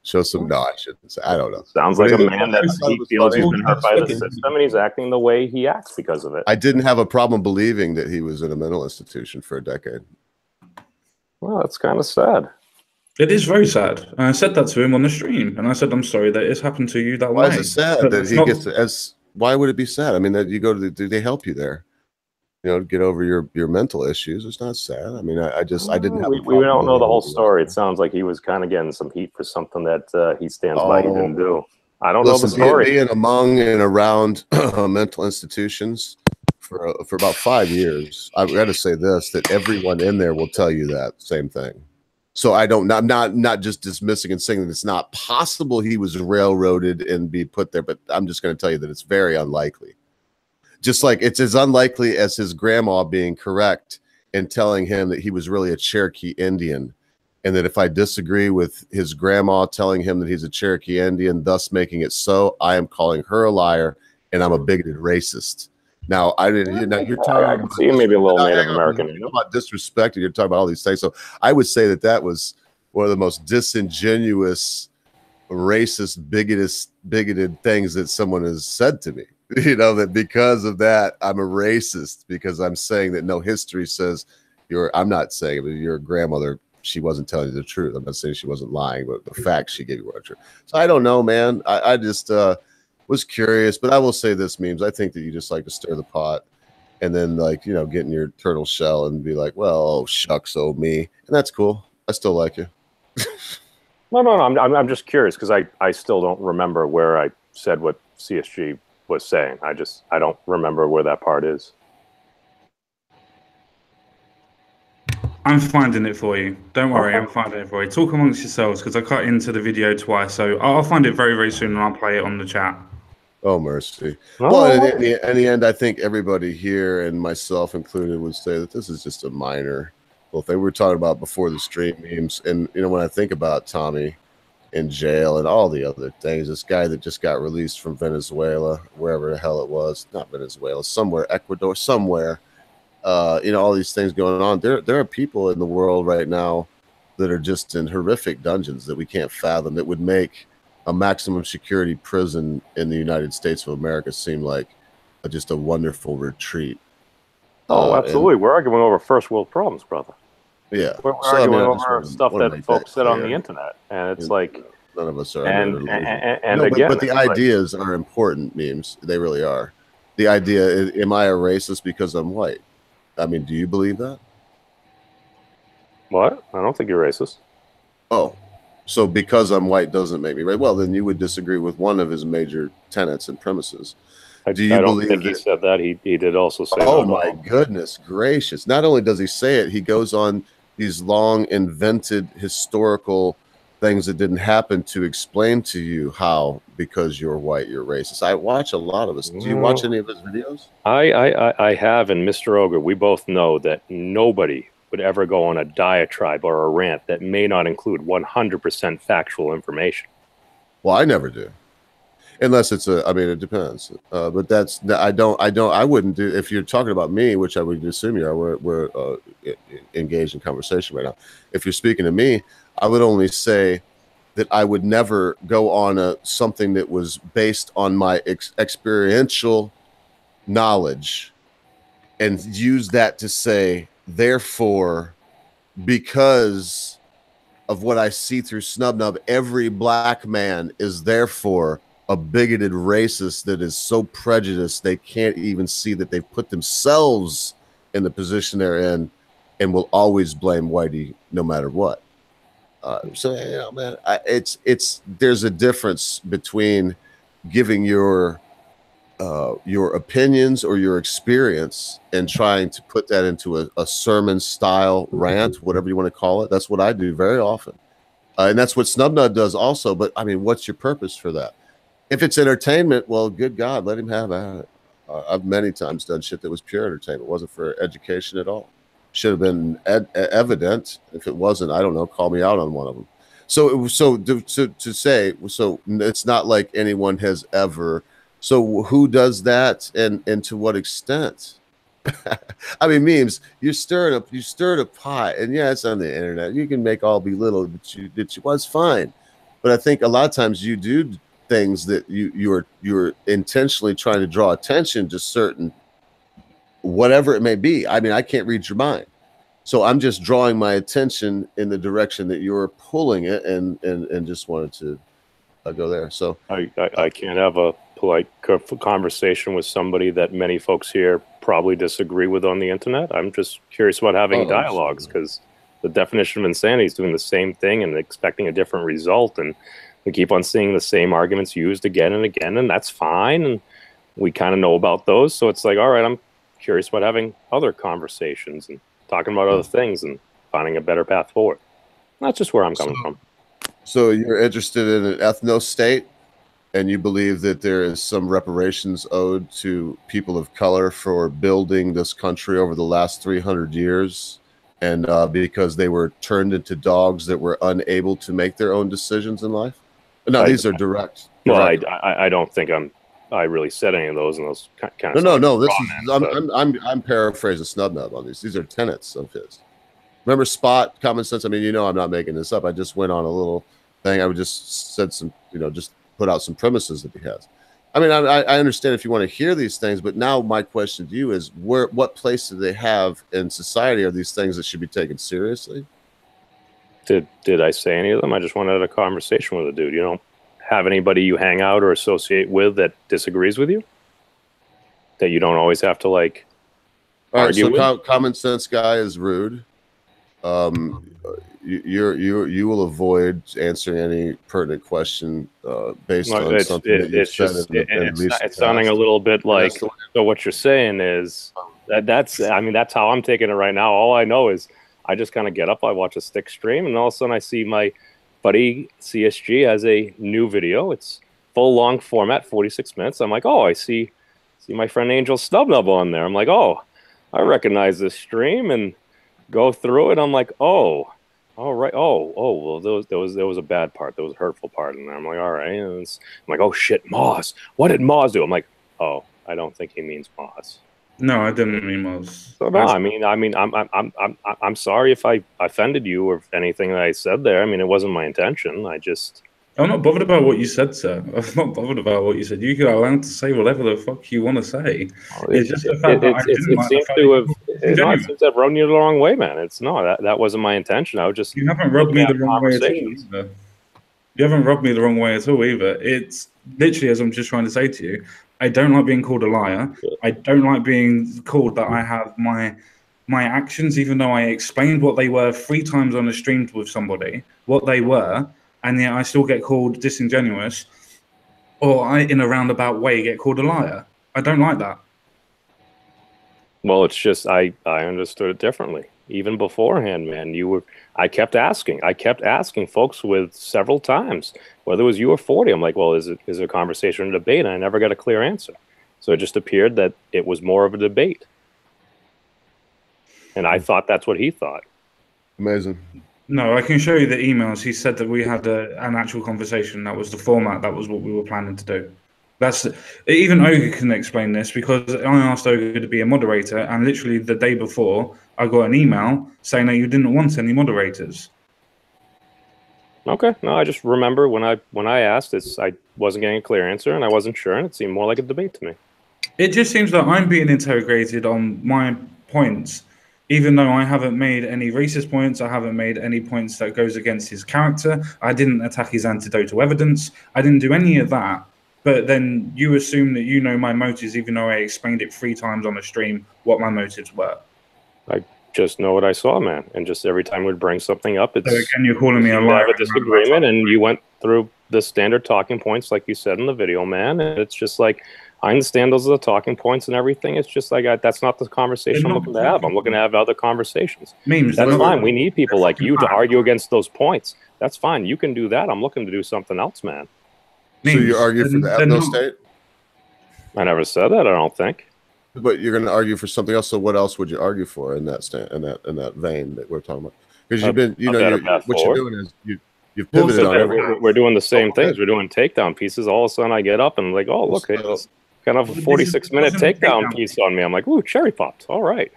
Show some. No, I shouldn't say. I don't know. Sounds like a man that he feels he's been hurt by the system, and he's acting the way he acts because of it. I didn't have a problem believing that he was in a mental institution for a decade. Well, that's kind of sad. It is very sad. And I said that to him on the stream, and I said, "I'm sorry that it's happened to you that way." Why is it sad that he gets as? Why would it be sad? I mean, that you go to do they help you there? You know, get over your mental issues. It's not sad. I mean, I didn't have. We don't know the whole story. It sounds like he was kind of getting some heat for something that he stands by he didn't do. I don't know the story. Being among and around mental institutions for about 5 years, I've got to say this: that everyone in there will tell you that same thing. So I'm not just dismissing and saying that it's not possible he was railroaded and be put there, but I'm just going to tell you that it's very unlikely. Just like it's as unlikely as his grandma being correct in telling him that he was really a Cherokee Indian, and that if I disagree with his grandma telling him that he's a Cherokee Indian, thus making it so, I am calling her a liar and I'm a bigoted racist. Now, you're talking. I can see maybe a little Native American. You know about disrespect, and you're talking about all these things. So I would say that was one of the most disingenuous, racist, bigoted things that someone has said to me. You know, that because of that, I'm a racist because I'm saying that no, history says I'm not saying it, but your grandmother, she wasn't telling you the truth. I'm not saying she wasn't lying, but the facts she gave you were true. So I don't know, man. I just was curious, but I will say this, Memes. I think that you just like to stir the pot and then get in your turtle shell and be like, well, oh, shucks, oh me. And that's cool. I still like you. No. I'm just curious because I still don't remember where I said what CSG was saying. I don't remember where that part is. I'm finding it for you. Don't worry, I'm finding it for you. Talk amongst yourselves because I cut into the video twice, so I'll find it very, very soon and I'll play it on the chat. Oh, mercy. No, Well, in the end, I think everybody here, and myself included, would say that this is just a minor little thing. We were talking about before the stream memes. And, you know, when I think about Tommy in jail and all the other things, this guy that just got released from Venezuela, wherever the hell it was, not Venezuela, somewhere, Ecuador, somewhere, you know, all these things going on. There are people in the world right now that are just in horrific dungeons that we can't fathom, that would make a maximum security prison in the United States of America seem like just a wonderful retreat. Oh, absolutely. We're arguing over first world problems, brother. Yeah. We're arguing over stuff that folks said on the internet. And it's like, none of us are. But the ideas are important, memes. They really are. The idea, am I a racist because I'm white? I mean, do you believe that? What? I don't think you're racist. Oh, so because I'm white doesn't make me right. Well, then you would disagree with one of his major tenets and premises. Do you believe think he said that? He did also say oh my goodness gracious. Not only does he say it, he goes on these long invented historical things that didn't happen to explain to you how, because you're white, you're racist. I watch a lot of this. Do you watch any of his videos? I have, and Mr. Ogre, we both know that nobody would ever go on a diatribe or a rant that may not include 100% factual information. Well, I never do. Unless it's I mean, it depends. But I wouldn't do, if you're talking about me, which I would assume you are, we're engaged in conversation right now. If you're speaking to me, I would only say that I would never go on something that was based on my experiential knowledge and use that to say, therefore, because of what I see through Snubnub, every black man is therefore a bigoted racist that is so prejudiced they can't even see that they've put themselves in the position they're in and will always blame whitey no matter what. So, you know, man, there's a difference between giving your opinions or your experience and trying to put that into a sermon style rant, whatever you want to call it. That's what I do very often. And that's what Snubnut does also. But I mean, what's your purpose for that? If it's entertainment, well, good God, let him have at it. I've many times done shit that was pure entertainment. It wasn't for education at all. Should have been evident. If it wasn't, I don't know, call me out on one of them. So to say, so it's not like anyone has ever. So who does that, and to what extent? I mean, memes. You stirred a pot, and yeah, it's on the internet. You can make all belittle that you was fine, but I think a lot of times you do things that you're intentionally trying to draw attention to certain, whatever it may be. I mean, I can't read your mind, so I'm just drawing my attention in the direction that you're pulling it, and just wanted to go there. So I can't have a polite conversation with somebody that many folks here probably disagree with on the internet. I'm just curious about having dialogues, because the definition of insanity is doing the same thing and expecting a different result, and we keep on seeing the same arguments used again and again, and that's fine, and we kind of know about those. So it's like, all right, I'm curious about having other conversations and talking about other things and finding a better path forward. That's just where I'm coming from. So you're interested in an ethno state, and you believe that there is some reparations owed to people of color for building this country over the last 300 years, and because they were turned into dogs that were unable to make their own decisions in life? No, these are direct. Well, I don't think I really said any of those, and those kind of. No. This is I'm paraphrasing Snubnub on these. These are tenets of his. Remember Spot, Common Sense? I mean, you know, I'm not making this up. I just went on a little thing. I would just said some, you know, just put out some premises that he has. I mean, I understand if you want to hear these things, but now my question to you is, what place do they have in society? Are these things that should be taken seriously? Did I say any of them? I just wanted a conversation with a dude. You don't have anybody you hang out or associate with that disagrees with you? That you don't always have to like argue with? Common Sense guy is rude. You will avoid answering any pertinent question based on something that you've said. It's sounding a little bit like, so what you're saying is that's how I'm taking it right now. All I know is I just kind of get up, I watch a stick stream, and all of a sudden I see my buddy CSG has a new video. It's full long format, 46 minutes. I'm like, oh, I see my friend Angel Snubnub on there. I'm like, oh, I recognize this stream, and go through it. I'm like, oh, all right. Oh, well, there was a bad part. There was a hurtful part in there. I'm like, all right. I'm like, oh shit, Moz. What did Moz do? I'm like, oh, I don't think he means Moz. No, I didn't mean Moz. So no, I'm sorry if I offended you or anything that I said there. I mean, it wasn't my intention. I'm not bothered about what you said, sir. I'm not bothered about what you said. You're allowed to say whatever the fuck you want to say. It's just the fact that I didn't like the fact it seems to have run you the wrong way, man. That wasn't my intention. I was just... You haven't rubbed me the wrong way at all either. You haven't rubbed me the wrong way at all either. It's literally, as I'm just trying to say to you, I don't like being called a liar. I don't like being called that I have my actions, even though I explained what they were 3 times on a stream with somebody, what they were, and yet I still get called disingenuous, or I, in a roundabout way, get called a liar. I don't like that. Well, it's just I understood it differently. Even beforehand, man, I kept asking folks with several times, whether it was you or 40. I'm like, well, is it a conversation or a debate? And I never got a clear answer. So it just appeared that it was more of a debate. And I thought that's what he thought. Amazing. No, I can show you the emails. He said that we had an actual conversation. That was the format. That was what we were planning to do. Even Ogre can explain this, because I asked Ogre to be a moderator, and literally the day before, I got an email saying that you didn't want any moderators. Okay, no, I just remember when I asked, I wasn't getting a clear answer, and I wasn't sure, and it seemed more like a debate to me. It just seems that I'm being interrogated on my points, even though I haven't made any racist points. I haven't made any points that goes against his character. I didn't attack his anecdotal evidence. I didn't do any of that. But then you assume that you know my motives, even though I explained it 3 times on the stream what my motives were. I just know what I saw, man. And just every time we'd bring something up, it's... So again, you're calling me a liar. Have a disagreement, and you went through the standard talking points, like you said in the video, man. And it's just like, I understand those are the talking points and everything. It's just like, that's not the conversation I'm looking to have. I'm looking to have other conversations. That's fine. We need people like you to argue against those points. That's fine. You can do that. I'm looking to do something else, man. So you argue for the ethno state? I never said that, I don't think. But you're going to argue for something else. So what else would you argue for in that vein that we're talking about? Because you've been, what you're doing is you've pivoted on everything. We're doing the same things. We're doing takedown pieces. All of a sudden, I get up and I'm like, oh, look, it's kind of a 46-minute takedown piece on me. I'm like, ooh, cherry popped. All right.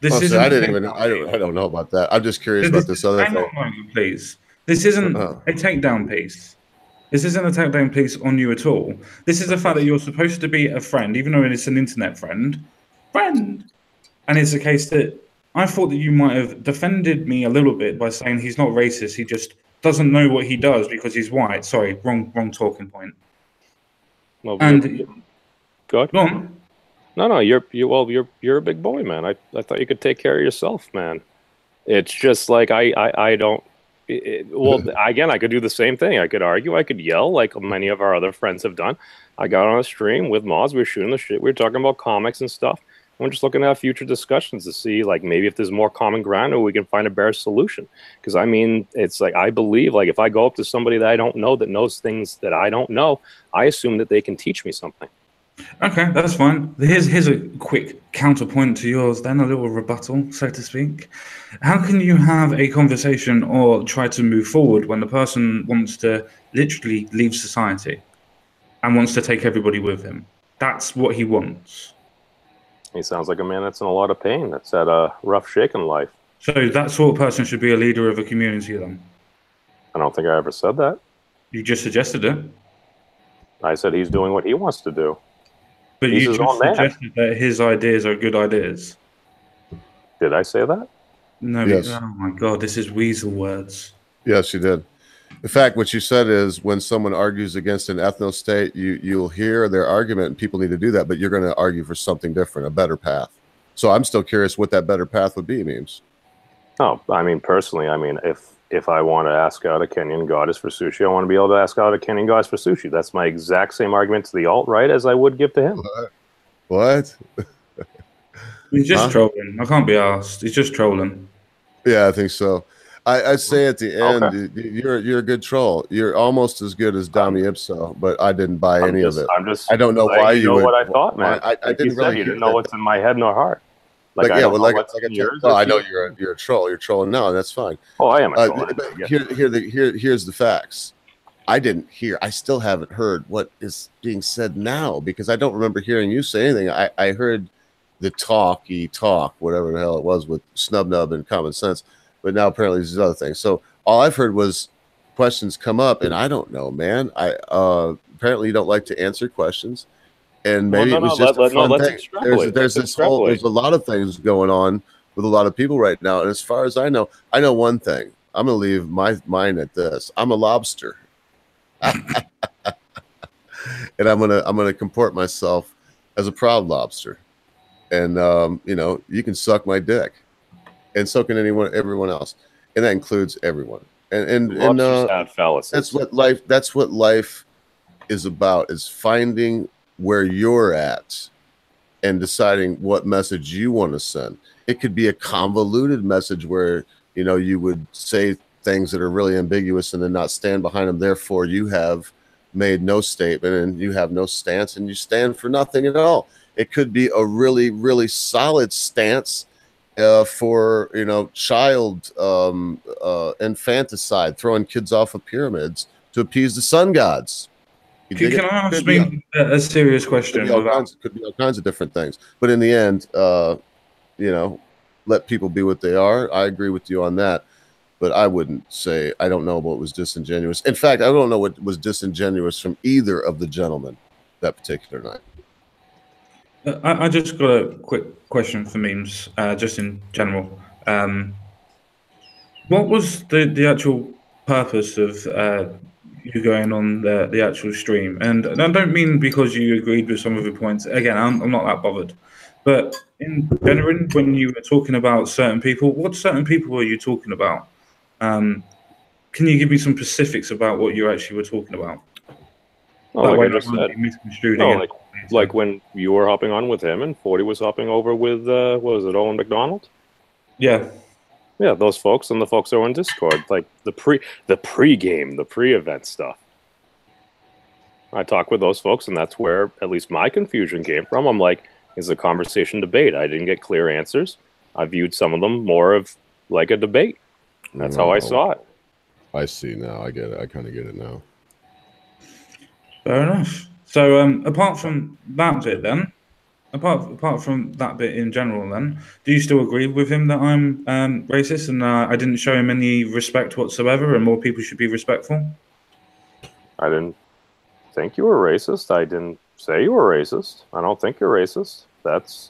I don't know about that. I'm just curious about this other thing. Please. This isn't a takedown piece. This isn't a takedown piece on you at all. This is the fact that you're supposed to be a friend, even though it's an internet friend. And it's a case that I thought that you might have defended me a little bit by saying he's not racist. He just doesn't know what he does because he's white. Sorry, wrong talking point. Well, and go ahead. Go on. No, you're a big boy, man. I thought you could take care of yourself, man. It's just like I don't. Well, again, I could do the same thing. I could argue. I could yell like many of our other friends have done. I got on a stream with Moz. We were shooting the shit. We were talking about comics and stuff. We're just looking to have future discussions to see, like, maybe if there's more common ground or we can find a better solution. Because, I mean, it's like, I believe, like, if I go up to somebody that I don't know that knows things that I don't know, I assume that they can teach me something. Okay, that's fine. Here's a quick counterpoint to yours then, a little rebuttal, so to speak. How can you have a conversation or try to move forward when the person wants to literally leave society and wants to take everybody with him? That's what he wants. He sounds like a man that's in a lot of pain, that's had a rough shake in life. So that sort of person should be a leader of a community then? I don't think I ever said that. You just suggested it. I said he's doing what he wants to do. But you just suggested that his ideas are good ideas. Did I say that? No. Yes. Oh my God, this is weasel words. Yes, you did. In fact, what you said is when someone argues against an ethno state, you'll hear their argument, and people need to do that, but you're going to argue for something different, a better path. So I'm still curious what that better path would be, Memes. Oh, I mean, personally, I mean, if I want to ask out a Kenyan goddess for sushi, I want to be able to ask out a Kenyan goddess for sushi. That's my exact same argument to the alt-right as I would give to him. What? He's just trolling. I can't be asked. He's just trolling. Yeah, I think so. I say at the end, you're a good troll. You're almost as good as Dami Ipso, but I didn't buy any of it. I don't know why you would. What I thought, man. I didn't really. You didn't know what's in my head nor heart. I know you're a troll. You're trolling now, and that's fine. Oh, I am a troll. Here's the facts. I didn't hear. I still haven't heard what is being said now because I don't remember hearing you say anything. I heard the talk, whatever the hell it was with Snubnub and Common Sense, but now apparently there's other things. So all I've heard was questions come up, and I don't know, man. Apparently you don't like to answer questions, and maybe it was just a fun thing. There's a lot of things going on with a lot of people right now, and as far as I know one thing. I'm gonna leave mine at this. I'm a lobster. And I'm gonna comport myself as a proud lobster, and you can suck my dick, and so can everyone else, and that includes everyone. And that's what life is about: is finding where you're at and deciding what message you want to send. It could be a convoluted message where you would say things that are really ambiguous and then not stand behind them. Therefore, you have made no statement and you have no stance and you stand for nothing at all. It could be a really, really solid stance for child infanticide, throwing kids off of pyramids to appease the sun gods. Can I ask me a serious question? Could be all kinds of different things. But in the end, let people be what they are. I agree with you on that. But I wouldn't say, I don't know what was disingenuous. In fact, I don't know what was disingenuous from either of the gentlemen that particular night. I just got a quick question for memes, just in general. What was the actual purpose of you going on the actual stream? And I don't mean because you agreed with some of the points. Again, I'm not that bothered. But in general, when you were talking about certain people, what certain people were you talking about? Can you give me some specifics about what you actually were talking about? Like when you were hopping on with him and 40 was hopping over with, what was it, Owen McDonald? Yeah. Yeah, those folks and the folks that were on Discord, like the pre-game, the pre-event stuff. I talked with those folks, and that's where at least my confusion came from. I'm like, it's a conversation debate. I didn't get clear answers. I viewed some of them more of like a debate. That's how I saw it. I see now. I get it. I kind of get it now. Fair enough. So apart from that bit then, apart from that bit in general then, do you still agree with him that I'm racist and I didn't show him any respect whatsoever and more people should be respectful? I didn't think you were racist. I didn't say you were racist. I don't think you're racist. It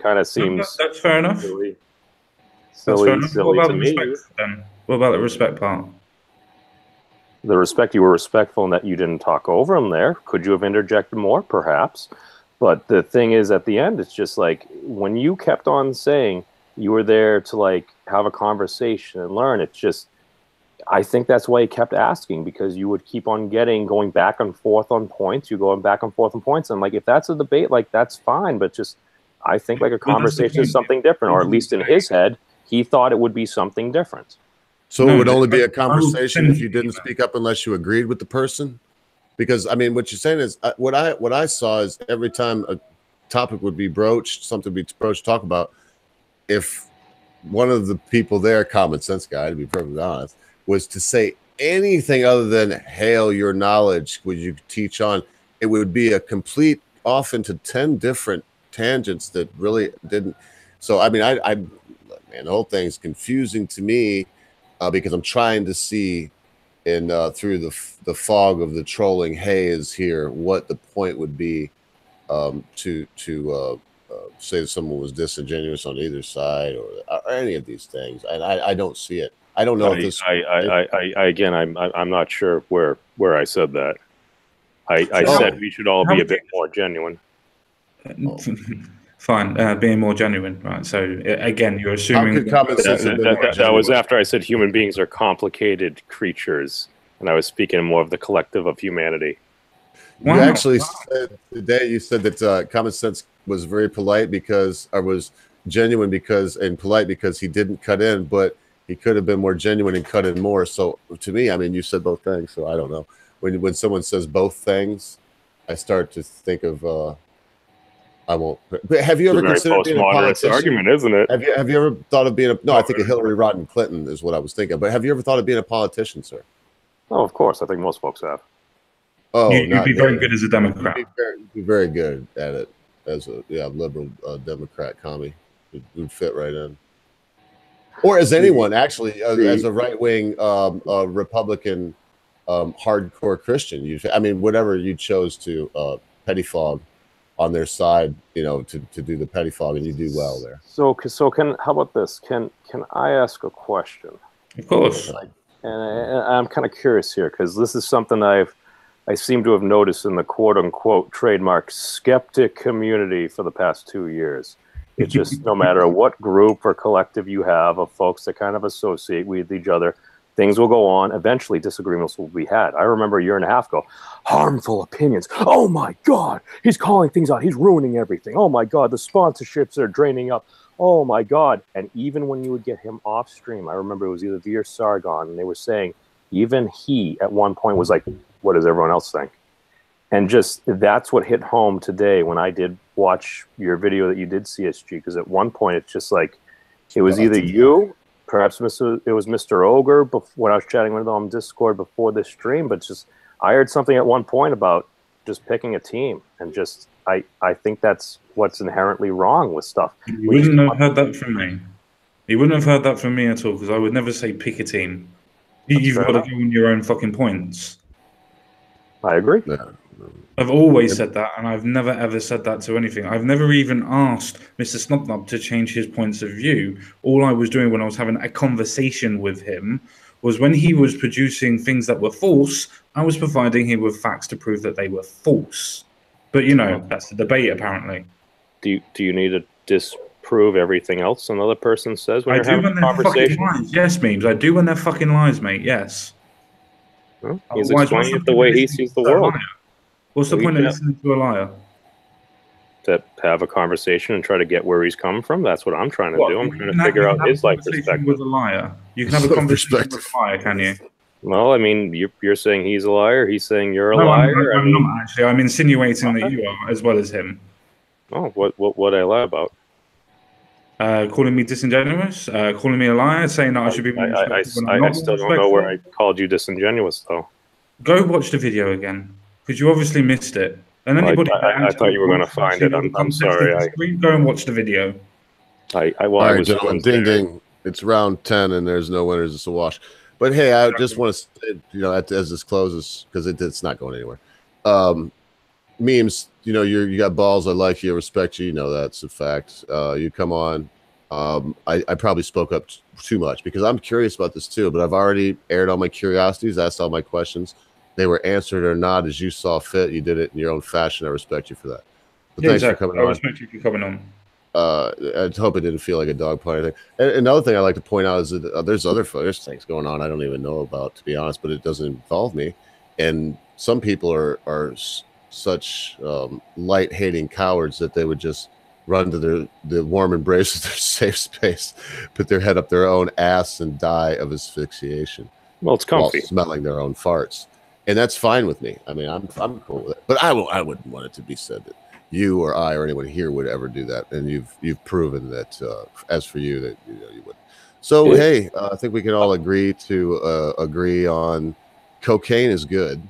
kind of seems... That's fair enough. Silly what about to me. Respect, then? What about the respect part? The respect, you were respectful in that you didn't talk over him there. Could you have interjected more? Perhaps. But the thing is, at the end, it's just like when you kept on saying you were there to like have a conversation and learn, it's just, I think that's why he kept asking, because you would keep on going back and forth on points. You going back and forth on points. And like, if that's a debate, like that's fine. But just, I think like a conversation is something different, or at least in his head, he thought it would be something different. So it would only be a conversation if you didn't speak up unless you agreed with the person? Because, I mean, what you're saying is, what I saw is every time a topic would be broached, something would be broached, talk about, if one of the people there, Common Sense guy, to be perfectly honest, was to say anything other than, hail your knowledge, would you teach on, it would be a complete off into 10 different tangents that really didn't. So, I mean, man, the whole thing's confusing to me because I'm trying to see through the fog of the trolling haze here what the point would be to say that someone was disingenuous on either side or any of these things. And I don't see it. I don't know if this. I'm not sure where I said that. I said we should all be a bit more genuine. Fine, being more genuine, right? So again, you're assuming that was after I said human beings are complicated creatures, and I was speaking more of the collective of humanity. Wow. You actually said today. You said that Common Sense was very polite because I was genuine and polite because he didn't cut in, but he could have been more genuine and cut in more. So to me, I mean, you said both things, so I don't know. When someone says both things, I start to think of I won't. But have you ever considered being a politician? Argument, isn't it? Have you ever thought of being a? No, I think of Hillary Rodham Clinton is what I was thinking. But have you ever thought of being a politician, sir? Oh, of course. I think most folks have. Oh, you'd be very good as a Democrat. You'd be very good at it as a liberal Democrat commie. Would fit right in. Or as anyone, actually, as a right-wing Republican hardcore Christian. I mean, whatever you chose to pettifog on their side, to do the pettifog, and you do well there. So how about this? Can I ask a question? Of course. And I'm kind of curious here because this is something I seem to have noticed in the quote-unquote trademark skeptic community for the past 2 years. It's just no matter what group or collective you have of folks that kind of associate with each other, things will go on. Eventually, disagreements will be had. I remember a year and a half ago, harmful opinions. Oh, my God, he's calling things out. He's ruining everything. Oh, my God, the sponsorships are draining up. Oh, my God. And even when you would get him off stream, I remember it was either Veer Sargon, and they were saying even he at one point was like, what does everyone else think? And just that's what hit home today when I did watch your video that you did, CSG, because at one point it's just like it was either you, perhaps it was Mr. Ogre when I was chatting with him on Discord before this stream, but just I heard something at one point about just picking a team, and just I think that's what's inherently wrong with stuff. You wouldn't have heard that from me. You wouldn't have heard that from me at all, because I would never say pick a team. You've got to go on your own fucking points. I agree. Yeah. I've always said that, and I've never ever said that to anything. I've never even asked Mr. Snubnub to change his points of view. All I was doing when I was having a conversation with him was when he was producing things that were false, I was providing him with facts to prove that they were false. But that's the debate apparently. Do you need to disprove everything else another person says when I you're do having when a they're conversation? fucking lies. Yes, memes. I do when they're fucking lies, mate. Yes. Well, he's explaining it the way he sees the world. What's the point of listening to a liar? To have a conversation and try to get where he's coming from. That's what I'm trying to do. I'm trying to figure out his life perspective. With a liar, you can have a conversation with a liar, can you? Well, I mean, you're saying he's a liar. He's saying you're a liar. I'm not actually. I'm insinuating that you are as well as him. Oh, what I lie about? Calling me disingenuous, calling me a liar, saying that I should be. I still don't know where I called you disingenuous, though. Go watch the video again, because you obviously missed it. And anybody, I thought you were going to find it. I'm sorry. Go and watch the video. All right, gentlemen, ding ding. It's round 10, and there's no winners. It's a wash. But hey, I just want to say, as this closes, because it's not going anywhere. Memes, you got balls. I like you. I respect you. That's a fact. You come on. I probably spoke up too much because I'm curious about this too, but I've already aired all my curiosities, asked all my questions. They were answered or not as you saw fit. You did it in your own fashion. I respect you for that. But thanks for coming on. I respect you for coming on. I hope it didn't feel like a dog party thing. And another thing I like to point out is that there's things going on I don't even know about, to be honest, but it doesn't involve me. And some people are such light-hating cowards that they would just run to the warm embrace of their safe space, put their head up their own ass, and die of asphyxiation. Well, it's comfy. While smelling their own farts. And that's fine with me. I mean, I'm cool with it. But I wouldn't want it to be said that you or I or anyone here would ever do that. And you've proven that, as for you, that you would. So hey, I think we can all agree on cocaine is good.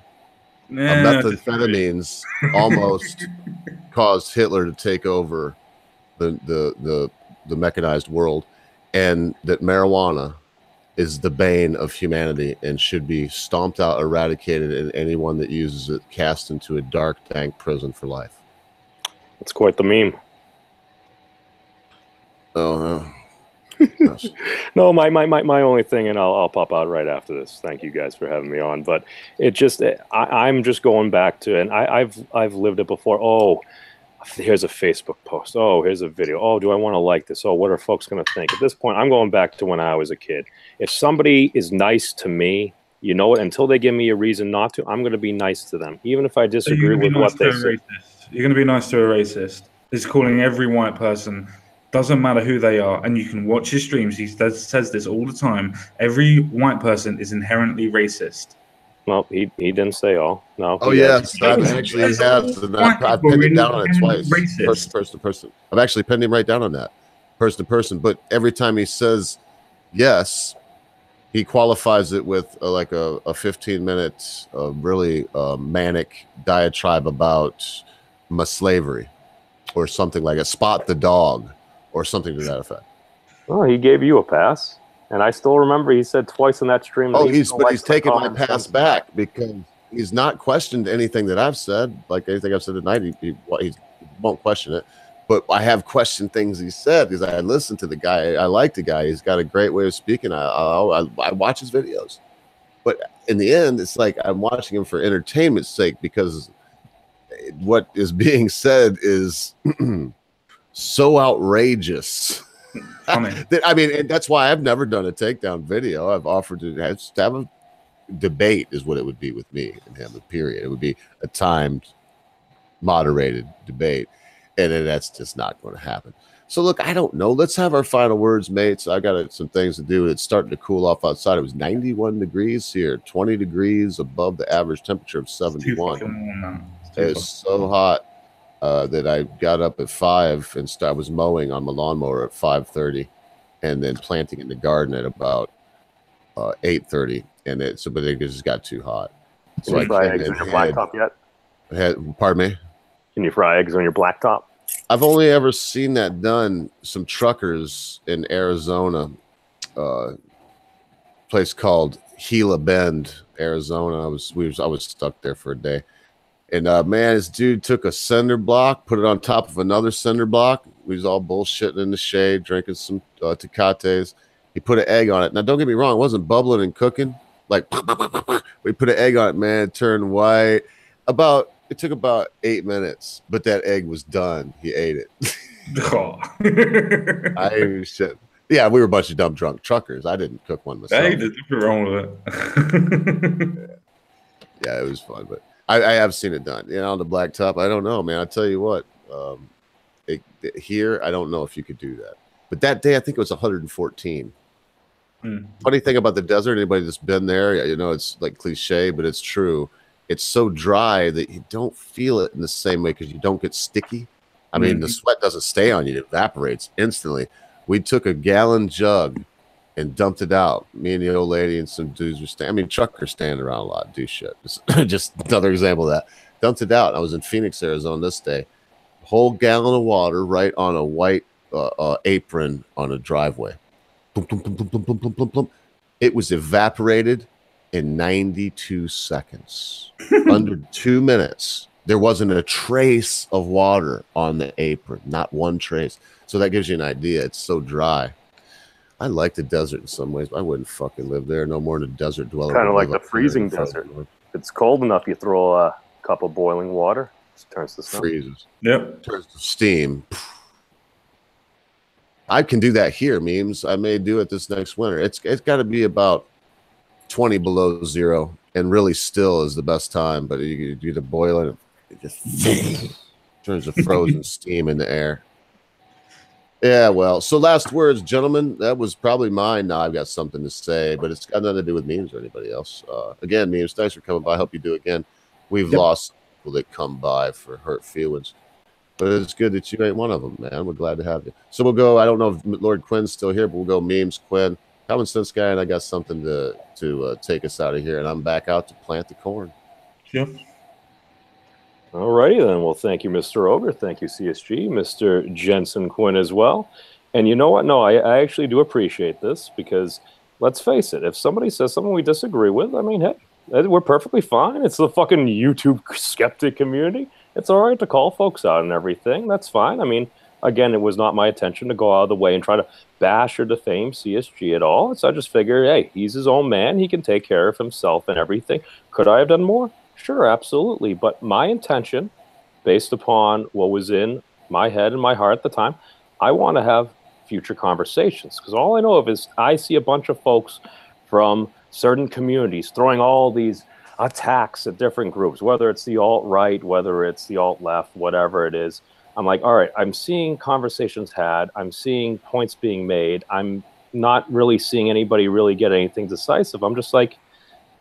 Methamphetamines almost caused Hitler to take over the mechanized world, and that marijuana is the bane of humanity and should be stomped out, eradicated, and anyone that uses it cast into a dark, dank prison for life. It's quite the meme. Oh, no, my only thing, and I'll pop out right after this. Thank you guys for having me on. But it just, I'm just going back to, and I've lived it before. Oh, here's a Facebook post. Oh, here's a video. Oh, do I want to like this? Oh, what are folks going to think? At this point, I'm going back to when I was a kid. If somebody is nice to me, you know what? Until they give me a reason not to, I'm going to be nice to them, even if I disagree with what they say. You're going to be nice to a racist. It's calling every white person Doesn't matter who they are, and you can watch his streams. He says this all the time. Every white person is inherently racist. Well, he didn't say all. No. Oh yes, that actually has. I've pinned it down on it twice. Person to person. I've actually pinned him right down on that, person to person. But every time he says yes, he qualifies it with like a 15-minute really manic diatribe about slavery or something like a spot the dog or something to that effect. Well, he gave you a pass. And I still remember he said twice in that stream. Oh, he's taken my pass back because he's not questioned anything that I've said. Like anything I've said tonight, he won't question it. But I have questioned things he said because I listened to the guy. I like the guy. He's got a great way of speaking. I watch his videos. But in the end, it's like I'm watching him for entertainment's sake because what is being said is so outrageous. I mean, and that's why I've never done a takedown video. I've offered to have a debate, is what it would be with me and him. Period. It would be a timed, moderated debate, and then that's just not going to happen. So look, I don't know. Let's have our final words, mates. I got some things to do. It's starting to cool off outside. It was 91 degrees here, 20 degrees above the average temperature of 71. It's so hot. That I got up at 5 and I was mowing on my lawnmower at 5:30, and then planting in the garden at about 8:30, and but it just got too hot. So Can you fry eggs on your blacktop yet? Pardon me? Can you fry eggs on your blacktop? I've only ever seen that done. Some truckers in Arizona, place called Gila Bend, Arizona. I was stuck there for a day. And man, this dude took a cinder block, put it on top of another cinder block. We was all bullshitting in the shade, drinking some Tecates. He put an egg on it. Now, don't get me wrong, it wasn't bubbling and cooking. Like, we put an egg on it, man, it turned white. It took about 8 minutes, but that egg was done. He ate it. Shit. Yeah, we were a bunch of dumb drunk truckers. I didn't cook one myself. Hey, there's nothing wrong with it. Yeah, it was fun, but I have seen it done. On the blacktop, I don't know, man. I tell you what, here, I don't know if you could do that. But that day, I think it was 114. Funny thing about the desert, anybody that's been there, it's like cliche, but it's true. It's so dry that you don't feel it in the same way because you don't get sticky. I mean, the sweat doesn't stay on you. It evaporates instantly. We took a gallon jug and dumped it out. Me and the old lady and some dudes were truckers standing around a lot, do shit. Just another example of that. Dumped it out. I was in Phoenix, Arizona this day. Whole gallon of water right on a white apron on a driveway. Boom, boom, boom, boom, boom, boom, boom, boom, boom. It was evaporated in 92 seconds. Under 2 minutes. There wasn't a trace of water on the apron. Not one trace. So that gives you an idea. It's so dry. I like the desert in some ways, but I wouldn't fucking live there no more than a desert dweller. Kind of like the freezing desert. If it's cold enough, you throw a cup of boiling water, it turns to snow. Freezes. Yep. Turns to steam. I can do that here, memes. I may do it this next winter. It's got to be about 20 below zero, and really still is the best time. But you do the boiling, it just turns to frozen steam in the air. Yeah, well, so last words, gentlemen. That was probably mine. Now I've got something to say, but it's got nothing to do with memes or anybody else. Again, memes, thanks for coming by. I hope you do again. We've lost people that come by for hurt feelings, but it's good that you ain't one of them, man. We're glad to have you. So we'll go. I don't know if Lord Quinn's still here, but we'll go memes, Quinn, Common Sense Guy, and I got something to take us out of here, and I'm back out to plant the corn. Yep. All righty then. Well, thank you, Mr. Ogre. Thank you, CSG, Mr. Jensen Quinn as well. And you know what? No, I actually do appreciate this because let's face it, if somebody says something we disagree with, I mean, hey, we're perfectly fine. It's the fucking YouTube skeptic community. It's all right to call folks out and everything. That's fine. I mean, again, it was not my intention to go out of the way and try to bash or defame CSG at all. So I just figured, hey, he's his own man. He can take care of himself and everything. Could I have done more? Sure, absolutely. But my intention, based upon what was in my head and my heart at the time, I want to have future conversations. Because all I know of is I see a bunch of folks from certain communities throwing all these attacks at different groups, whether it's the alt-right, whether it's the alt-left, whatever it is. I'm like, all right, I'm seeing conversations had, I'm seeing points being made, I'm not really seeing anybody really get anything decisive. I'm just like,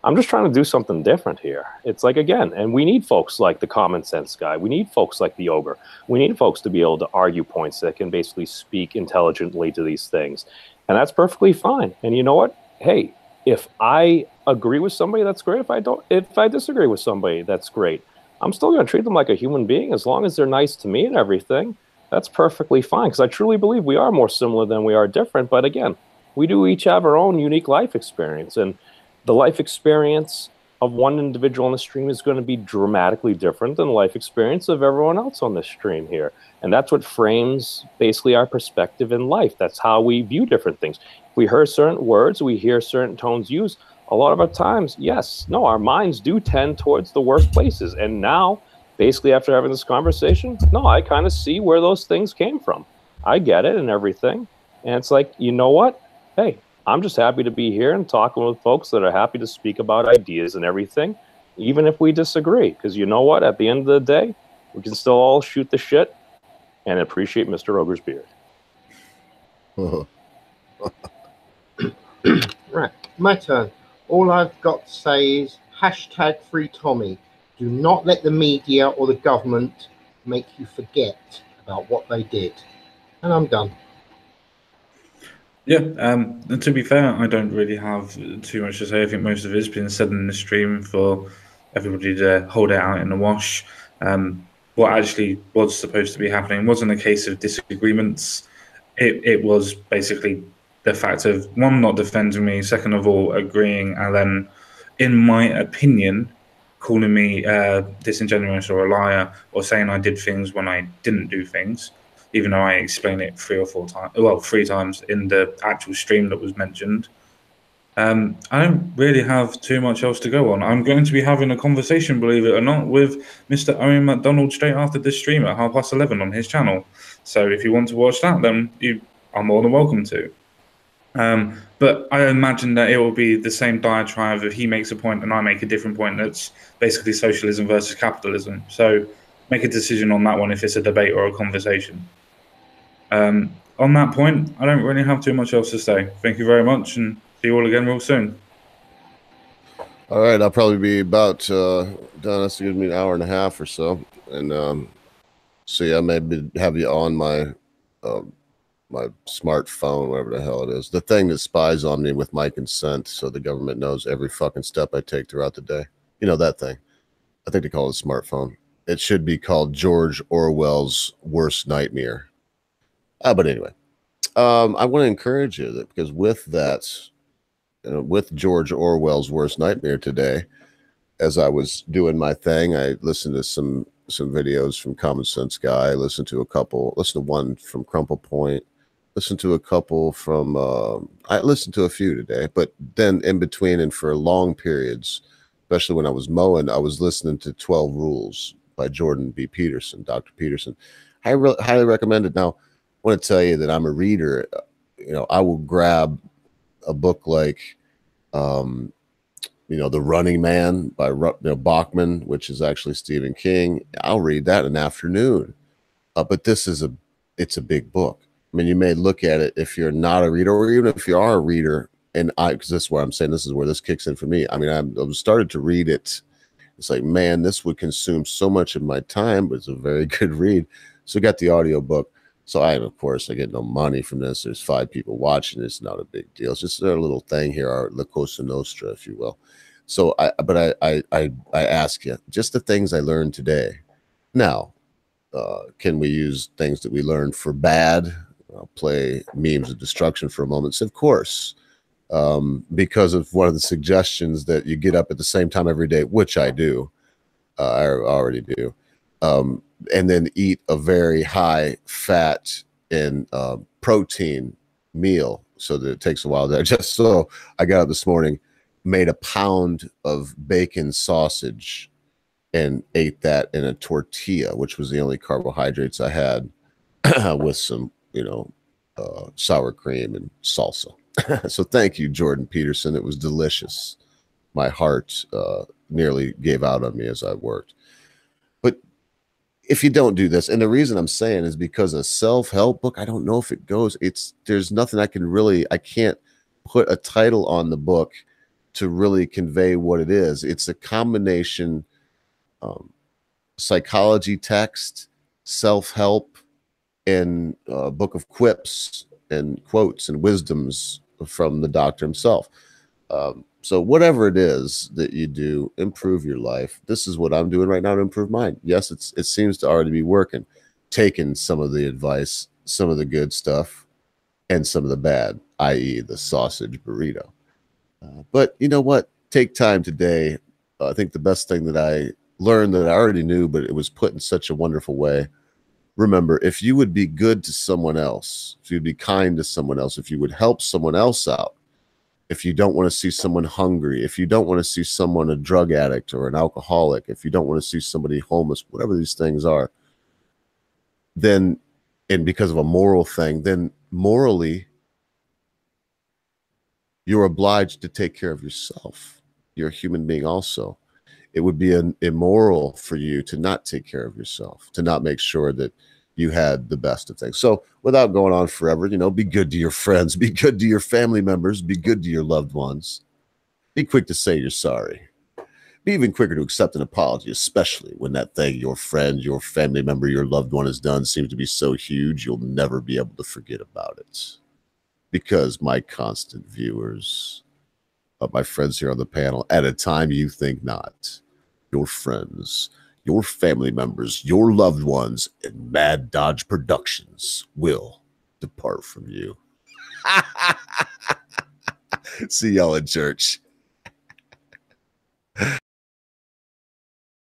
I'm just trying to do something different here. It's like, again, and we need folks like the common sense guy. We need folks like the ogre. We need folks to be able to argue points that can basically speak intelligently to these things. And that's perfectly fine. And you know what? Hey, if I agree with somebody, that's great. If I disagree with somebody, that's great. I'm still going to treat them like a human being as long as they're nice to me and everything. That's perfectly fine, because I truly believe we are more similar than we are different. But again, we do each have our own unique life experience. And the life experience of one individual on the stream is going to be dramatically different than the life experience of everyone else on this stream here. And that's what frames basically our perspective in life. That's how we view different things. If we hear certain words, we hear certain tones used, a lot of our times, yes, no, our minds do tend towards the worst places. And now, basically after having this conversation, no, I kind of see where those things came from. I get it and everything. And it's like, you know what? Hey, I'm just happy to be here and talking with folks that are happy to speak about ideas and everything, even if we disagree. Because you know what? At the end of the day, we can still all shoot the shit and appreciate Mr. Ogre's beard. Right, my turn. All I've got to say is hashtag free Tommy. Do not let the media or the government make you forget about what they did. And I'm done. Yeah, and to be fair, I don't really have too much to say. I think most of it has been said in the stream for everybody to hold it out in the wash. What actually was supposed to be happening wasn't a case of disagreements. It was basically the fact of, one, not defending me, second of all, agreeing, and then, in my opinion, calling me disingenuous or a liar, or saying I did things when I didn't do things, even though I explained it 3 times in the actual stream that was mentioned. I don't really have too much else to go on. I'm going to be having a conversation, believe it or not, with Mr. Owen McDonald straight after this stream at 11:30 on his channel. So if you want to watch that, then you are more than welcome to. But I imagine that it will be the same diatribe if he makes a point and I make a different point. That's basically socialism versus capitalism. So make a decision on that one if it's a debate or a conversation. On that point, I don't really have too much else to say. Thank you very much, and see you all again real soon. All right, I'll probably be about done. That's to give me an hour and a half or so, and see, I maybe have you on my my smartphone, whatever the hell it is, the thing that spies on me with my consent, so the government knows every fucking step I take throughout the day. You know that thing? I think they call it a smartphone. It should be called George Orwell's worst nightmare. But anyway, I want to encourage you that, because with that, with George Orwell's worst nightmare today, as I was doing my thing, I listened to some videos from Common Sense Guy. Listened to one from Crumple Point. Listened to a couple from. I listened to a few today, but then in between and for long periods, especially when I was mowing, I was listening to 12 Rules by Jordan B. Peterson, Dr. Peterson. I highly recommend it. Now, I want to tell you that I'm a reader. I will grab a book like, The Running Man by Bachman, which is actually Stephen King. I'll read that in an afternoon. But it's a big book. I mean, you may look at it if you're not a reader, or even if you are a reader, because this is what I'm saying, this is where this kicks in for me. I mean, I've started to read it. It's like, man, this would consume so much of my time, but it's a very good read. So I got the audio book. So I get no money from this. There's 5 people watching. It's not a big deal. It's just a little thing here, our La Cosa Nostra, if you will. So I ask you, just the things I learned today. Now, can we use things that we learned for bad? I'll play memes of destruction for a moment. So of course, because of one of the suggestions that you get up at the same time every day, which I do, I already do, and then eat a very high fat and protein meal so that it takes a while to digest. So I got up this morning, made a pound of bacon sausage, and ate that in a tortilla, which was the only carbohydrates I had, with some, sour cream and salsa. So thank you, Jordan Peterson. It was delicious. My heart nearly gave out on me as I worked. But if you don't do this, and the reason I'm saying is because a self-help book, I don't know if it goes. There's nothing I can't put a title on the book to really convey what it is. It's a combination psychology text, self-help, and a book of quips and quotes and wisdoms from the doctor himself. So whatever it is that you do, improve your life. This is what I'm doing right now to improve mine. Yes, it seems to already be working. Taking some of the advice, some of the good stuff, and some of the bad, i.e. the sausage burrito. But you know what? Take time today. I think the best thing that I learned that I already knew, but it was put in such a wonderful way. Remember, if you would be good to someone else, if you'd be kind to someone else, if you would help someone else out, if you don't want to see someone hungry, if you don't want to see someone a drug addict or an alcoholic, if you don't want to see somebody homeless, whatever these things are, then, and because of a moral thing, then morally, you're obliged to take care of yourself. You're a human being also. It would be immoral for you to not take care of yourself, to not make sure that you had the best of things. So without going on forever, be good to your friends, be good to your family members, be good to your loved ones. Be quick to say you're sorry. Be even quicker to accept an apology, especially when that thing your friend, your family member, your loved one has done seems to be so huge you'll never be able to forget about it. Because my constant viewers, my friends here on the panel, at a time you think not, your friends, your family members, your loved ones, and Mad Dodge Productions will depart from you. See y'all in church.